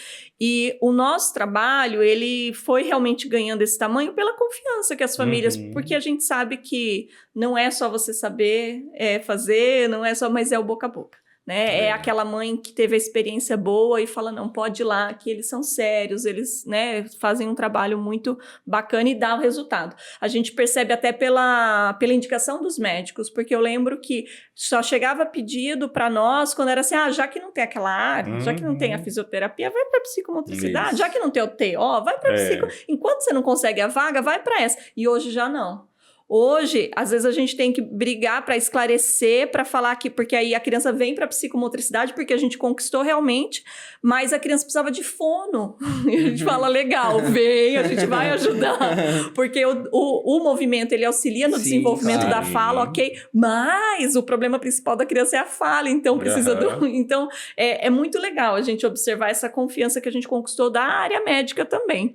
E o nosso trabalho, ele foi realmente ganhando esse tamanho pela confiança que as famílias... Porque a gente sabe que não é só você saber fazer, não é só... Mas é o boca a boca. Né? É aquela mãe que teve a experiência boa e fala, não, pode ir lá, que eles são sérios, eles, né, fazem um trabalho muito bacana e dá o resultado. A gente percebe até pela indicação dos médicos, porque eu lembro que só chegava pedido para nós quando era assim, já que não tem aquela área, já que não tem a fisioterapia, vai para psicomotricidade, já que não tem o TO, vai para psico. Enquanto você não consegue a vaga, vai para essa. E hoje já não. Hoje, às vezes a gente tem que brigar para esclarecer, para falar que, porque aí a criança vem para a psicomotricidade, porque a gente conquistou realmente, mas a criança precisava de fono. E a gente fala, legal, vem, a gente vai ajudar. Porque o movimento, ele auxilia no desenvolvimento da fala, ok? Mas o problema principal da criança é a fala, então precisa Então, é muito legal a gente observar essa confiança que a gente conquistou da área médica também.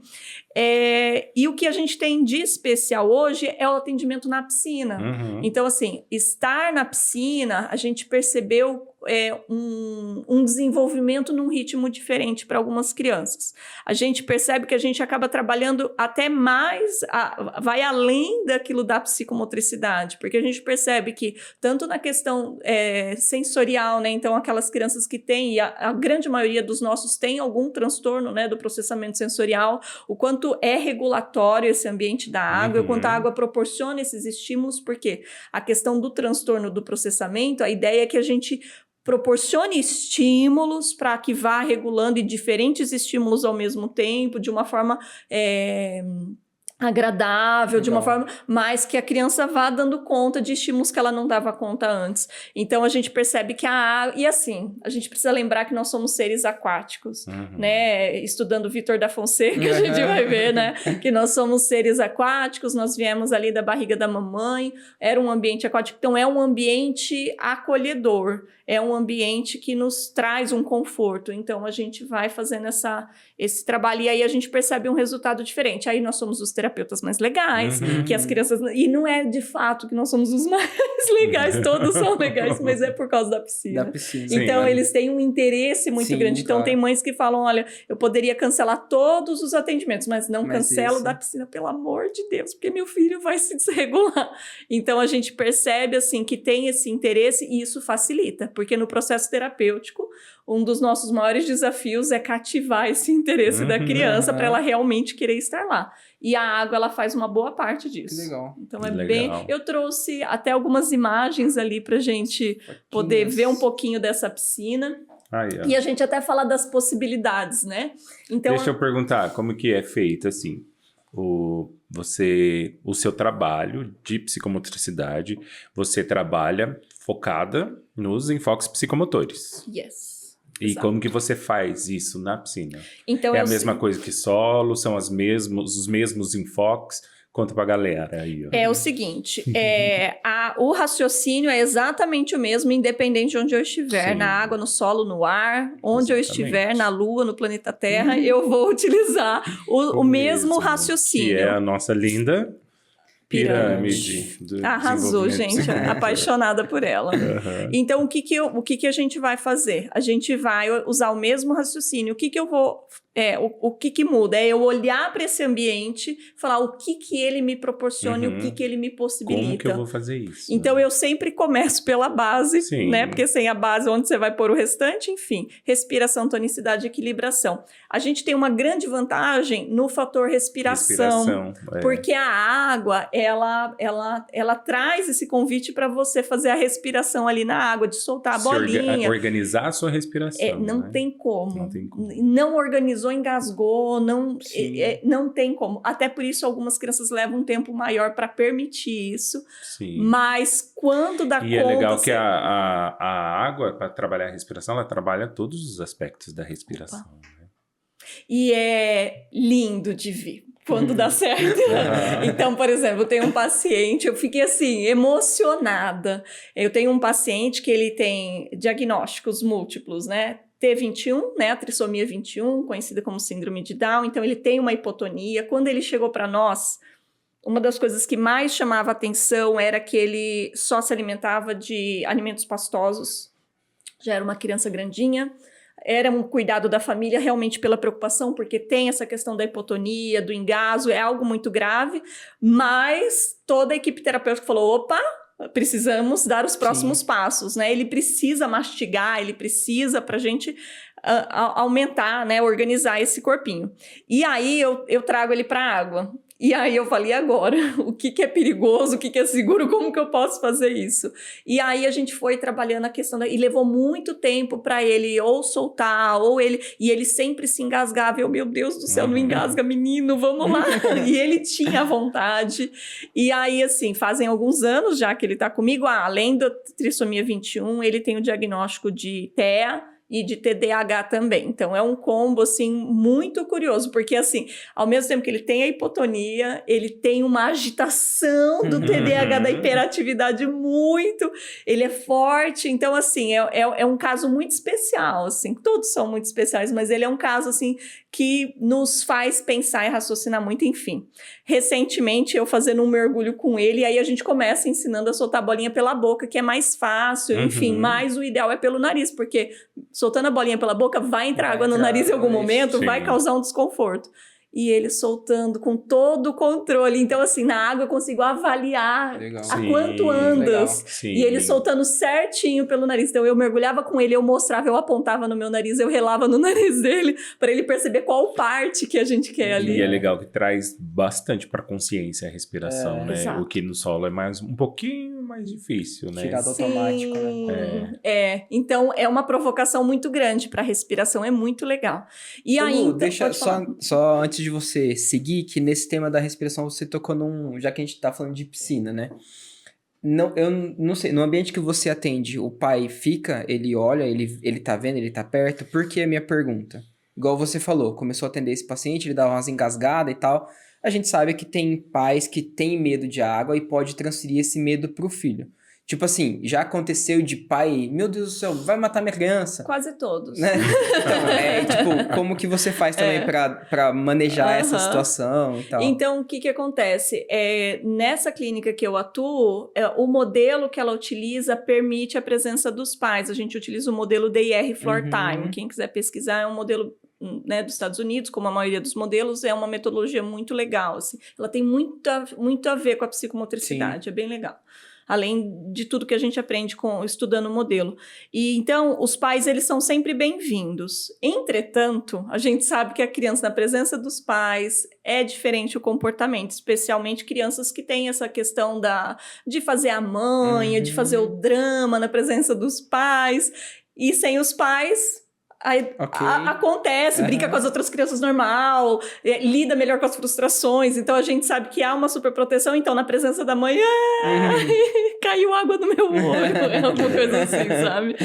E o que a gente tem de especial hoje é o atendimento na piscina. Então, assim, estar na piscina, a gente percebeu um desenvolvimento num ritmo diferente para algumas crianças. A gente percebe que a gente acaba trabalhando até mais, vai além daquilo da psicomotricidade, porque a gente percebe que tanto na questão sensorial, né, então aquelas crianças que têm, e a grande maioria dos nossos tem algum transtorno, né, do processamento sensorial, o quanto é regulatório esse ambiente da água, o quanto a água proporciona esses estímulos, porque a questão do transtorno do processamento, a ideia é que a gente proporcione estímulos para que vá regulando, e diferentes estímulos ao mesmo tempo, de uma forma agradável, de uma forma, mas que a criança vá dando conta de estímulos que ela não dava conta antes. Então, a gente percebe que a água... E assim, a gente precisa lembrar que nós somos seres aquáticos, né? Estudando Vitor da Fonseca, a gente vai ver, né? Que nós somos seres aquáticos, nós viemos ali da barriga da mamãe, era um ambiente aquático, então é um ambiente acolhedor, é um ambiente que nos traz um conforto. Então, a gente vai fazendo esse trabalho, e aí a gente percebe um resultado diferente. Aí nós somos os terapeutas mais legais, que as crianças... E não é de fato que nós somos os mais legais, todos são legais, mas é por causa da piscina. Então, eles têm um interesse muito grande. Então, tem mães que falam, olha, eu poderia cancelar todos os atendimentos, mas não cancelo da piscina, pelo amor de Deus, porque meu filho vai se desregular. Então, a gente percebe, assim, que tem esse interesse, e isso facilita, porque no processo terapêutico, um dos nossos maiores desafios é cativar esse interesse da criança para ela realmente querer estar lá. E a água, ela faz uma boa parte disso. Que legal. Então, bem... Eu trouxe até algumas imagens ali pra gente poder ver um pouquinho dessa piscina. E a gente até fala das possibilidades, né? Então, deixa eu perguntar, como que é feito, assim, o seu trabalho de psicomotricidade, você trabalha focada nos enfoques psicomotores. Yes. E como que você faz isso na piscina? Então, é a mesma coisa que solo? São os mesmos enfoques? Conta pra galera aí. Ó. É o seguinte, o raciocínio é exatamente o mesmo, independente de onde eu estiver, na água, no solo, no ar, onde eu estiver, na Lua, no planeta Terra, eu vou utilizar o mesmo raciocínio. Que é a nossa linda... Pirâmide. Arrasou, gente. Apaixonada por ela. Então, o que a gente vai fazer? A gente vai usar o mesmo raciocínio. O que eu vou... o que muda? É eu olhar para esse ambiente, falar o que ele me proporciona e o que ele me possibilita. Como que eu vou fazer isso? Então, eu sempre começo pela base, né? Porque sem a base, onde você vai pôr o restante? Enfim, respiração, tonicidade e equilibração. A gente tem uma grande vantagem no fator respiração. Porque a água, ela traz esse convite para você fazer a respiração ali na água, de soltar a bolinha. Organizar a sua respiração. Não tem como. Não organizou, engasgou, não tem como. Até por isso, algumas crianças levam um tempo maior para permitir isso. Mas quando dá conta... E é legal que a água, para trabalhar a respiração, ela trabalha todos os aspectos da respiração. Né? E é lindo de ver quando dá certo. Então, por exemplo, eu tenho um paciente, eu fiquei assim, emocionada. Eu tenho um paciente que ele tem diagnósticos múltiplos, né? T21, né? A trissomia 21, conhecida como síndrome de Down. Então, ele tem uma hipotonia. Quando ele chegou para nós, uma das coisas que mais chamava atenção era que ele só se alimentava de alimentos pastosos. Já era uma criança grandinha. Era um cuidado da família realmente pela preocupação, porque tem essa questão da hipotonia, do engasgo, é algo muito grave. Mas toda a equipe terapêutica falou, opa, precisamos dar os próximos passos, né? Ele precisa mastigar, ele precisa pra gente aumentar, né? Organizar esse corpinho. E aí eu trago ele pra água. E aí eu falei, e agora? O que é perigoso? O que é seguro? Como que eu posso fazer isso? E aí a gente foi trabalhando a questão e levou muito tempo para ele ou soltar, ou ele... E ele sempre se engasgava. Eu, meu Deus do céu, não engasga, menino, vamos lá. E ele tinha vontade. E aí, assim, fazem alguns anos já que ele tá comigo. Além da trissomia 21, ele tem o diagnóstico de TEA, e de TDAH também. Então, é um combo, assim, muito curioso, porque, assim, ao mesmo tempo que ele tem a hipotonia, ele tem uma agitação do TDAH, da hiperatividade muito, ele é forte, então, assim, é um caso muito especial, assim, todos são muito especiais, mas ele é um caso, assim, que nos faz pensar e raciocinar muito, enfim. Recentemente, eu fazendo um mergulho com ele, e aí a gente começa ensinando a soltar a bolinha pela boca, que é mais fácil, enfim, mas o ideal é pelo nariz, porque soltando a bolinha pela boca, vai entrar água no nariz em algum momento, vai causar um desconforto. E ele soltando com todo o controle. Então, assim, na água eu consigo avaliar a quanto andas. E ele soltando certinho pelo nariz. Então, eu mergulhava com ele, eu mostrava, eu apontava no meu nariz, eu relava no nariz dele, para ele perceber qual parte que a gente quer ali. E é legal que traz bastante para consciência a respiração, né? Exato. O que no solo é um pouquinho mais difícil, né? Tirado automático, né? Então, é uma provocação muito grande para a respiração, é muito legal. E aí, então, deixa só antes de você seguir, que nesse tema da respiração você tocou já que a gente tá falando de piscina, né? Não, eu não sei, no ambiente que você atende, o pai fica, ele olha, ele tá vendo, ele tá perto? Por que a minha pergunta? Igual você falou, começou a atender esse paciente, ele dá umas engasgadas e tal. A gente sabe que tem pais que têm medo de água e pode transferir esse medo pro filho. Tipo assim, já aconteceu de pai, meu Deus do céu, vai matar minha criança? Quase todos. Né? Então, tipo, como que você faz também pra manejar essa situação e tal? Então, o que acontece? Nessa clínica que eu atuo, o modelo que ela utiliza permite a presença dos pais. A gente utiliza o modelo DIR Floor Time. Quem quiser pesquisar, é um modelo, né, dos Estados Unidos, como a maioria dos modelos, é uma metodologia muito legal. Assim. Ela tem muito a ver com a psicomotricidade, é bem legal. Além de tudo que a gente aprende estudando o modelo. E então, os pais, eles são sempre bem-vindos. Entretanto, a gente sabe que a criança, na presença dos pais, é diferente o comportamento, especialmente crianças que têm essa questão de fazer a manha, de fazer o drama na presença dos pais. E sem os pais... acontece, brinca com as outras crianças normal, lida melhor com as frustrações, então a gente sabe que há uma superproteção, então na presença da mãe, caiu água no meu olho, é uma coisa assim, sabe?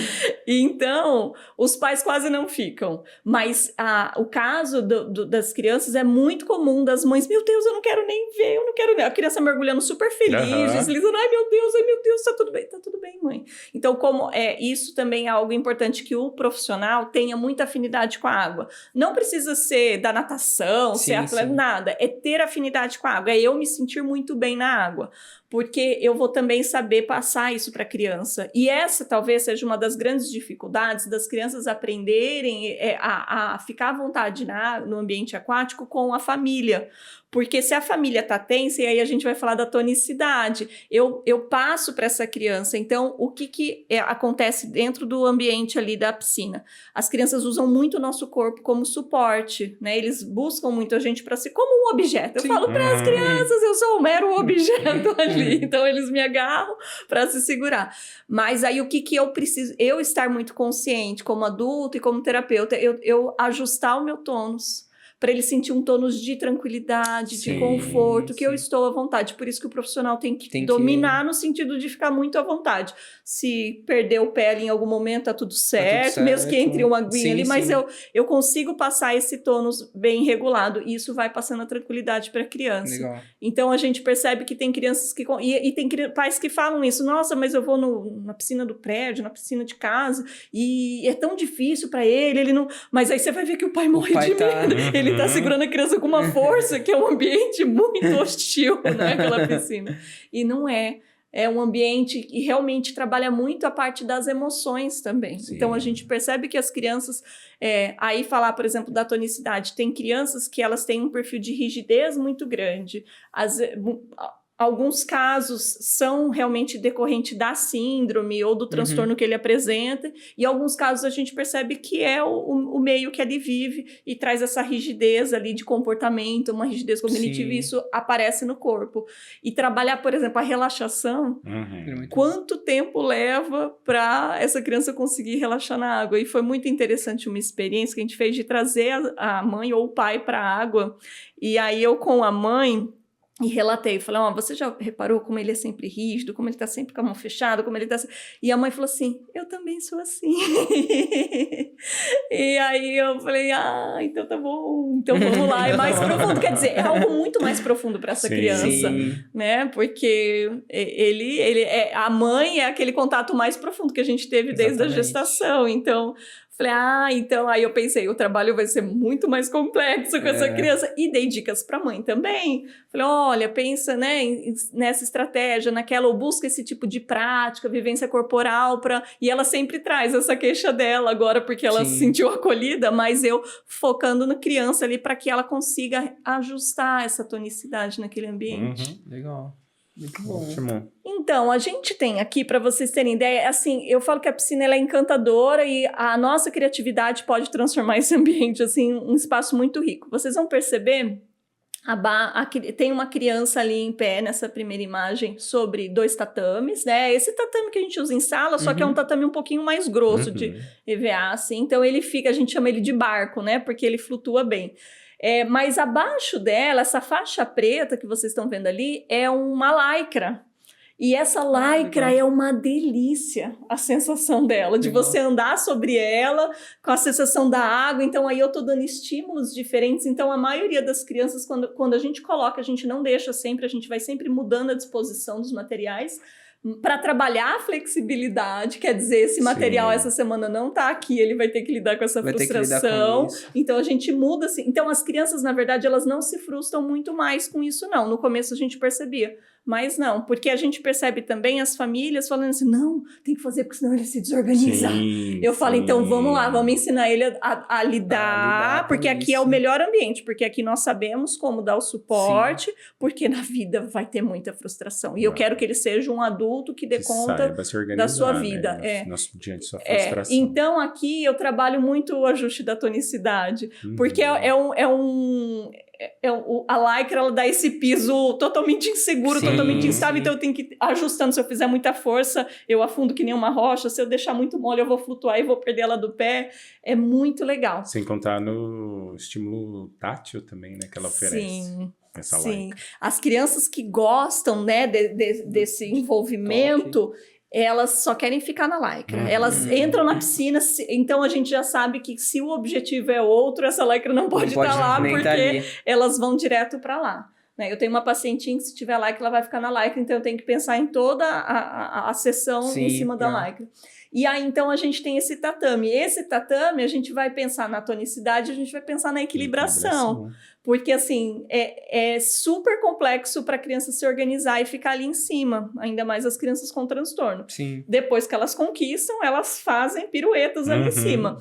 E então, os pais quase não ficam, mas o caso das crianças é muito comum, das mães, meu Deus, eu não quero nem ver, eu não quero nem... A criança mergulhando super feliz, deslizando, ai meu Deus, tá tudo bem, mãe. Então, como isso também é algo importante que o profissional tenha muita afinidade com a água. Não precisa ser da natação, ser atleta, nada. É ter afinidade com a água. É eu me sentir muito bem na água. Porque eu vou também saber passar isso para a criança. E essa talvez seja uma das grandes dificuldades das crianças aprenderem a ficar à vontade no ambiente aquático com a família. Porque se a família está tensa, e aí a gente vai falar da tonicidade, eu passo para essa criança. Então, o que acontece dentro do ambiente ali da piscina? As crianças usam muito o nosso corpo como suporte, né? Eles buscam muito a gente para ser como um objeto. Eu falo para as crianças, eu sou um mero objeto ali. Então, eles me agarram para se segurar. Mas aí, o que eu preciso? Eu estar muito consciente como adulto e como terapeuta, eu ajustar o meu tônus, para ele sentir um tônus de tranquilidade, de conforto, que eu estou à vontade. Por isso que o profissional tem que dominar no sentido de ficar muito à vontade. Se perder o pé ali em algum momento, tá tudo certo, mesmo que entre uma aguinha ali, mas eu consigo passar esse tônus bem regulado, e isso vai passando a tranquilidade para a criança. Legal. Então, a gente percebe que tem crianças que... E tem pais que falam isso, nossa, mas eu vou na piscina do prédio, na piscina de casa, e é tão difícil para ele não... Mas aí você vai ver que o pai morre de medo. Ele ele tá segurando a criança com uma força, que é um ambiente muito hostil, né? Aquela piscina. E não é. É um ambiente que realmente trabalha muito a parte das emoções também. Sim. Então, a gente percebe que as crianças... aí falar, por exemplo, da tonicidade. Tem crianças que elas têm um perfil de rigidez muito grande. Alguns casos são realmente decorrente da síndrome ou do transtorno que ele apresenta, e alguns casos a gente percebe que é o meio que ele vive e traz essa rigidez ali de comportamento, uma rigidez cognitiva, e isso aparece no corpo. E trabalhar, por exemplo, a relaxação, quanto tempo leva para essa criança conseguir relaxar na água? E foi muito interessante uma experiência que a gente fez de trazer a mãe ou o pai para a água, e aí eu com a mãe... E relatei, falei, você já reparou como ele é sempre rígido, como ele tá sempre com a mão fechada, como ele tá... E a mãe falou assim, eu também sou assim. E aí eu falei, então tá bom, então vamos lá, é mais profundo. Quer dizer, é algo muito mais profundo para essa criança, né? Porque a mãe é aquele contato mais profundo que a gente teve desde a gestação, então... Falei, então aí eu pensei, o trabalho vai ser muito mais complexo com essa criança. E dei dicas para a mãe também. Falei, olha, pensa, né, nessa estratégia, naquela, ou busca esse tipo de prática, vivência corporal. E ela sempre traz essa queixa dela agora, porque ela se sentiu acolhida, mas eu focando na criança ali para que ela consiga ajustar essa tonicidade naquele ambiente. Legal. Muito bom. Ótimo. Então, a gente tem aqui, para vocês terem ideia, assim, eu falo que a piscina ela é encantadora e a nossa criatividade pode transformar esse ambiente, assim, um espaço muito rico. Vocês vão perceber, tem uma criança ali em pé nessa primeira imagem sobre 2 tatames, né? Esse tatame que a gente usa em sala, só que é um tatame um pouquinho mais grosso de EVA, assim, então ele fica, a gente chama ele de barco, né? Porque ele flutua bem. Mas abaixo dela, essa faixa preta que vocês estão vendo ali, é uma lycra. E essa lycra é uma delícia, a sensação dela, de você andar sobre ela, com a sensação da água. Então, aí eu tô dando estímulos diferentes. Então, a maioria das crianças, quando a gente coloca, a gente não deixa sempre, a gente vai sempre mudando a disposição dos materiais, para trabalhar a flexibilidade, quer dizer, esse material essa semana não está aqui, ele vai ter que lidar com essa frustração, então a gente muda assim. Então as crianças, na verdade, elas não se frustram muito mais com isso não, no começo a gente percebia, mas não, porque a gente percebe também as famílias falando assim, não, tem que fazer porque senão ele se desorganiza. Eu falo, então vamos lá, vamos ensinar ele a lidar, porque aqui é o melhor ambiente, porque aqui nós sabemos como dar o suporte, porque na vida vai ter muita frustração, e eu quero que ele seja um adulto que dê conta da sua vida. Né? Diante de sua frustração. Então aqui eu trabalho muito o ajuste da tonicidade, porque a lycra ela dá esse piso totalmente inseguro, totalmente instável, então eu tenho que ir ajustando. Se eu fizer muita força, eu afundo que nem uma rocha, se eu deixar muito mole, eu vou flutuar e vou perder ela do pé. É muito legal. Sem contar no estímulo tátil também, né, que ela oferece. Sim. As crianças que gostam, né, desse envolvimento, elas só querem ficar na lycra. Elas entram na piscina, então a gente já sabe que se o objetivo é outro, essa lycra não pode estar lá, porque elas vão direto para lá. Eu tenho uma pacientinha que se tiver lycra, ela vai ficar na lycra, então eu tenho que pensar em toda a sessão em cima da lycra. E aí, então, a gente tem esse tatame. Esse tatame, a gente vai pensar na tonicidade, a gente vai pensar na equilibração. Porque, assim, é super complexo para a criança se organizar e ficar ali em cima. Ainda mais as crianças com transtorno. Depois que elas conquistam, elas fazem piruetas ali em cima.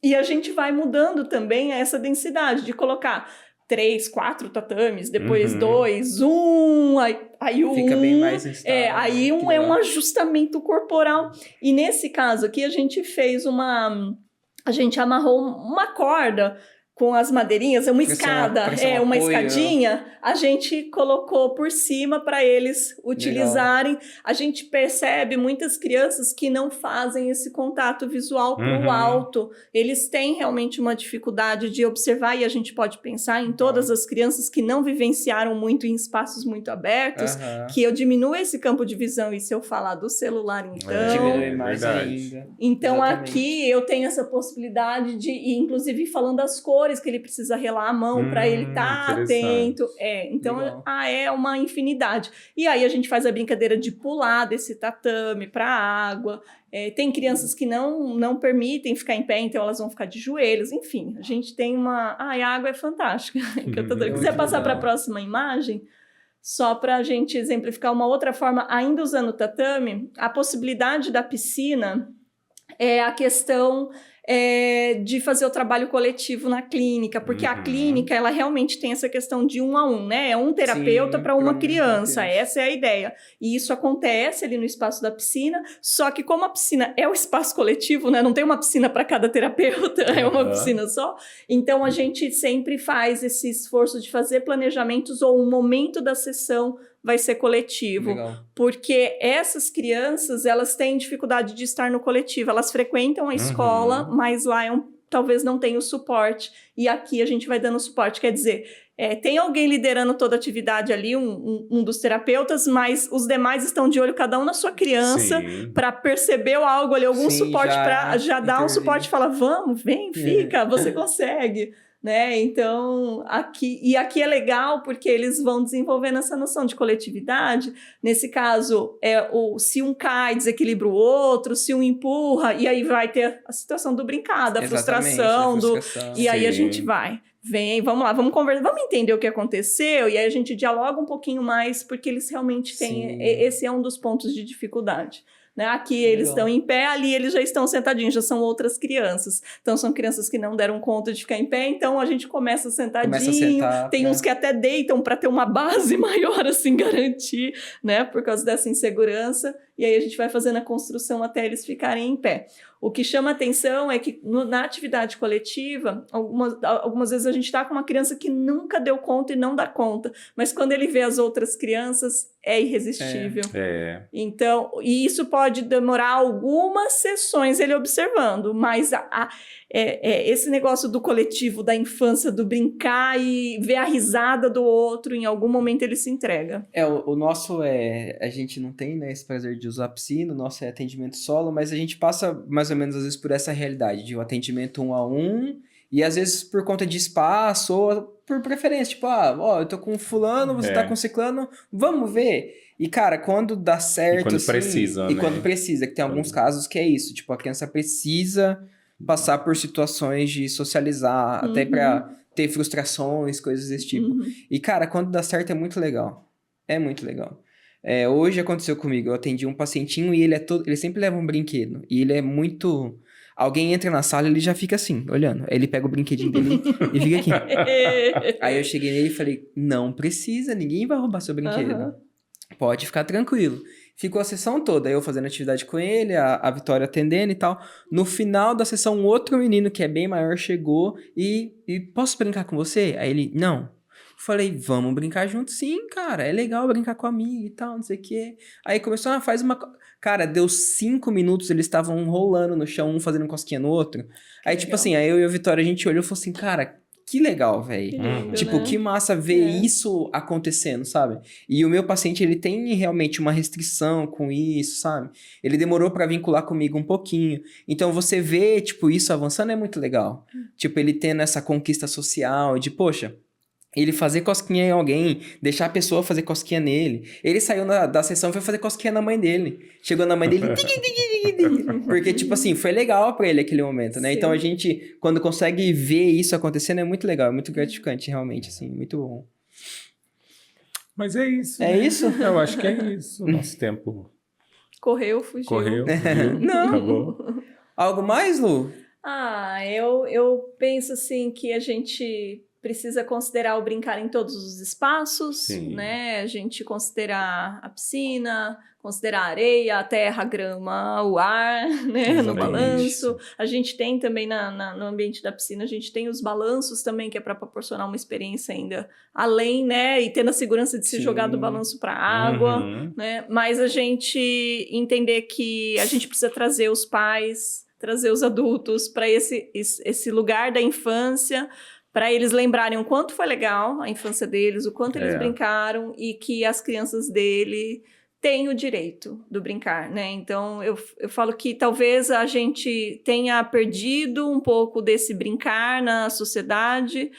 E a gente vai mudando também essa densidade de colocar 3, 4 tatames, depois 2, 1, aí o fica bem mais instável. Aí é um ajustamento corporal. E nesse caso aqui, a gente fez a gente amarrou uma corda com as madeirinhas, uma escada, uma escadinha, a gente colocou por cima para eles utilizarem. Legal. A gente percebe muitas crianças que não fazem esse contato visual para o alto. Eles têm realmente uma dificuldade de observar, e a gente pode pensar em todas as crianças que não vivenciaram muito em espaços muito abertos, que eu diminuo esse campo de visão, e se eu falar do celular, então... diminui mais ainda. Então, exatamente. Aqui eu tenho essa possibilidade de, inclusive falando das cores, cores que ele precisa relar a mão para ele estar atento. Então, é uma infinidade. E aí a gente faz a brincadeira de pular desse tatame para a água. Tem crianças que não permitem ficar em pé, então elas vão ficar de joelhos. Enfim, a gente tem uma... a água é fantástica. Se quiser passar para a próxima imagem, só para a gente exemplificar uma outra forma, ainda usando o tatame, a possibilidade da piscina é a questão de fazer o trabalho coletivo na clínica, porque a clínica, ela realmente tem essa questão de 1 a 1, né? É um terapeuta para uma criança, essa é a ideia. E isso acontece ali no espaço da piscina, só que como a piscina é o espaço coletivo, né? Não tem uma piscina para cada terapeuta, é uma piscina só. Então, a gente sempre faz esse esforço de fazer planejamentos ou o momento da sessão vai ser coletivo, porque essas crianças, elas têm dificuldade de estar no coletivo, elas frequentam a escola, mas lá talvez não tenha o suporte, e aqui a gente vai dando suporte, quer dizer, tem alguém liderando toda a atividade ali, um dos terapeutas, mas os demais estão de olho, cada um na sua criança, para perceber algo ali, algum suporte, para já dar um suporte, falar, vamos, vem, fica, você consegue. Né? Então, aqui é legal porque eles vão desenvolvendo essa noção de coletividade. Nesse caso, se um cai, desequilibra o outro, se um empurra, e aí vai ter a situação do brincar, da frustração. E aí a gente vem, vamos lá, vamos conversar, vamos entender o que aconteceu, e aí a gente dialoga um pouquinho mais, porque eles realmente têm, esse é um dos pontos de dificuldade. Né? Aqui eles estão em pé, ali eles já estão sentadinhos, já são outras crianças. Então são crianças que não deram conta de ficar em pé, então a gente começa sentadinho. Tem uns que até deitam para ter uma base maior, assim, garantir, né? Por causa dessa insegurança. E aí a gente vai fazendo a construção até eles ficarem em pé. O que chama atenção é que na atividade coletiva, algumas vezes a gente está com uma criança que nunca deu conta e não dá conta, mas quando ele vê as outras crianças, é irresistível. Então, e isso pode demorar algumas sessões ele observando, mas esse negócio do coletivo, da infância, do brincar e ver a risada do outro, em algum momento ele se entrega. O nosso a gente não tem, né, esse prazer de usar a piscina, o nosso é atendimento solo, mas a gente passa mais ou menos às vezes por essa realidade de um atendimento 1 a 1, e às vezes por conta de espaço ou por preferência, tipo, eu tô com fulano, você tá com ciclano, vamos ver. E, cara, quando dá certo... E quando precisa, né? E quando precisa, que tem alguns casos que é isso, tipo, a criança precisa passar por situações de socializar, até pra ter frustrações, coisas desse tipo. E, cara, quando dá certo é muito legal. É muito legal. Hoje aconteceu comigo, eu atendi um pacientinho e ele sempre leva um brinquedo. E ele é muito... Alguém entra na sala e ele já fica assim, olhando. Aí ele pega o brinquedinho dele e fica aqui. Aí eu cheguei nele e falei, não precisa, ninguém vai roubar seu brinquedo. Pode ficar tranquilo. Ficou a sessão toda, eu fazendo atividade com ele, a Vitória atendendo e tal. No final da sessão, um outro menino que é bem maior chegou e posso brincar com você? Aí ele, não. Falei, vamos brincar junto? Sim, cara, é legal brincar com amigo e tal, não sei o quê. Aí começou, faz uma... Cara, deu 5 minutos, eles estavam rolando no chão, um fazendo cosquinha no outro. Aí, tipo assim, aí eu e a Vitória, a gente olhou e falou assim, cara, que legal, velho. Tipo, né? Que massa ver isso acontecendo, sabe? E o meu paciente, ele tem realmente uma restrição com isso, sabe? Ele demorou pra vincular comigo um pouquinho. Então, você vê, tipo, isso avançando é muito legal. Tipo, ele tendo essa conquista social de, poxa... Ele fazer cosquinha em alguém, deixar a pessoa fazer cosquinha nele. Ele saiu da sessão e foi fazer cosquinha na mãe dele. Chegou na mãe dele... Porque, tipo assim, foi legal pra ele aquele momento, né? Sim. Então, a gente, quando consegue ver isso acontecendo, é muito legal. É muito gratificante, realmente, assim. Muito bom. Mas é isso. É isso? Eu acho que é isso. Nosso tempo... Correu, fugiu. Não. Acabou. Algo mais, Lu? Eu penso, assim, que a gente... precisa considerar o brincar em todos os espaços, né? A gente considerar a piscina, considerar a areia, a terra, a grama, o ar, né? No balanço. A gente tem também no ambiente da piscina, a gente tem os balanços também, que é para proporcionar uma experiência ainda além, né? E tendo a segurança de se jogar do balanço para a água, né? Mas a gente entender que a gente precisa trazer os pais, trazer os adultos para esse lugar da infância, para eles lembrarem o quanto foi legal a infância deles, o quanto eles brincaram e que as crianças dele tem o direito do brincar, né? Então, eu falo que talvez a gente tenha perdido um pouco desse brincar na sociedade,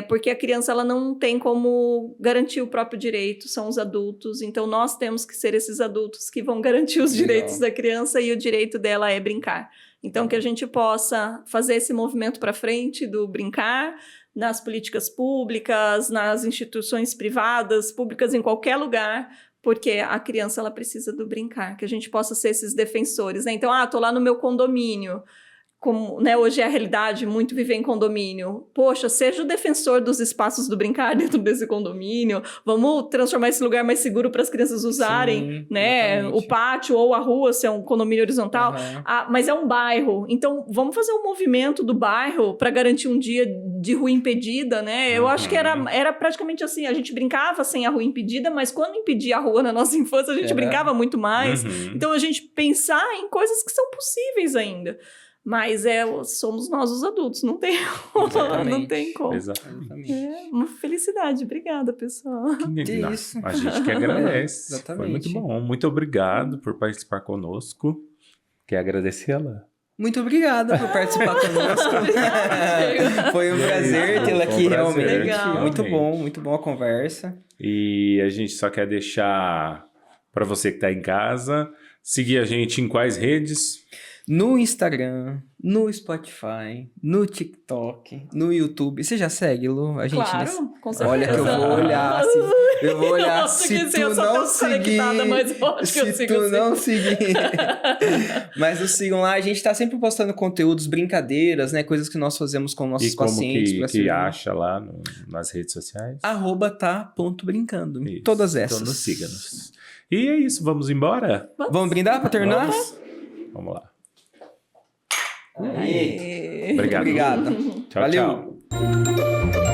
porque a criança ela não tem como garantir o próprio direito, são os adultos, então nós temos que ser esses adultos que vão garantir os direitos da criança e o direito dela é brincar. Então, que a gente possa fazer esse movimento para frente do brincar nas políticas públicas, nas instituições privadas, públicas em qualquer lugar, porque a criança ela precisa do brincar, que a gente possa ser esses defensores, né? Então, tô lá no meu condomínio, como, né, hoje é a realidade, muito viver em condomínio. Poxa, seja o defensor dos espaços do brincar dentro desse condomínio, vamos transformar esse lugar mais seguro para as crianças usarem, sim, né? Exatamente. O pátio ou a rua, se é um condomínio horizontal, mas é um bairro. Então, vamos fazer um movimento do bairro para garantir um dia de rua impedida, né? Eu acho que era praticamente assim, a gente brincava sem a rua impedida, mas quando impedia a rua na nossa infância, a gente brincava muito mais. Então, a gente pensar em coisas que são possíveis ainda. Mas somos nós os adultos, não tem como. Exatamente. Uma felicidade. Obrigada, pessoal. Que isso. A gente que agradece. Exatamente. Foi muito bom. Muito obrigado por participar conosco. Quer agradecer ela? Muito obrigada por participar conosco. Foi um prazer tê-la aqui, realmente. Legal. Muito bom a conversa. E a gente só quer deixar para você que está em casa, seguir a gente em quais redes? No Instagram, no Spotify, no TikTok, no YouTube. Você já segue, Lu? A gente com certeza. Olha que eu vou olhar. Eu vou olhar se tu não seguir. Se tu não seguir. Mas nos sigam lá. A gente tá sempre postando conteúdos, brincadeiras, né? Coisas que nós fazemos com nossos pacientes. E como que acha lá nas redes sociais? @tá.brincando. Todas essas. Então nos siga-nos. E é isso. Vamos embora? Vamos brindar para terminar? Vamos lá. Aê. Obrigado. Obrigado. Tchau, Valeu. tchau.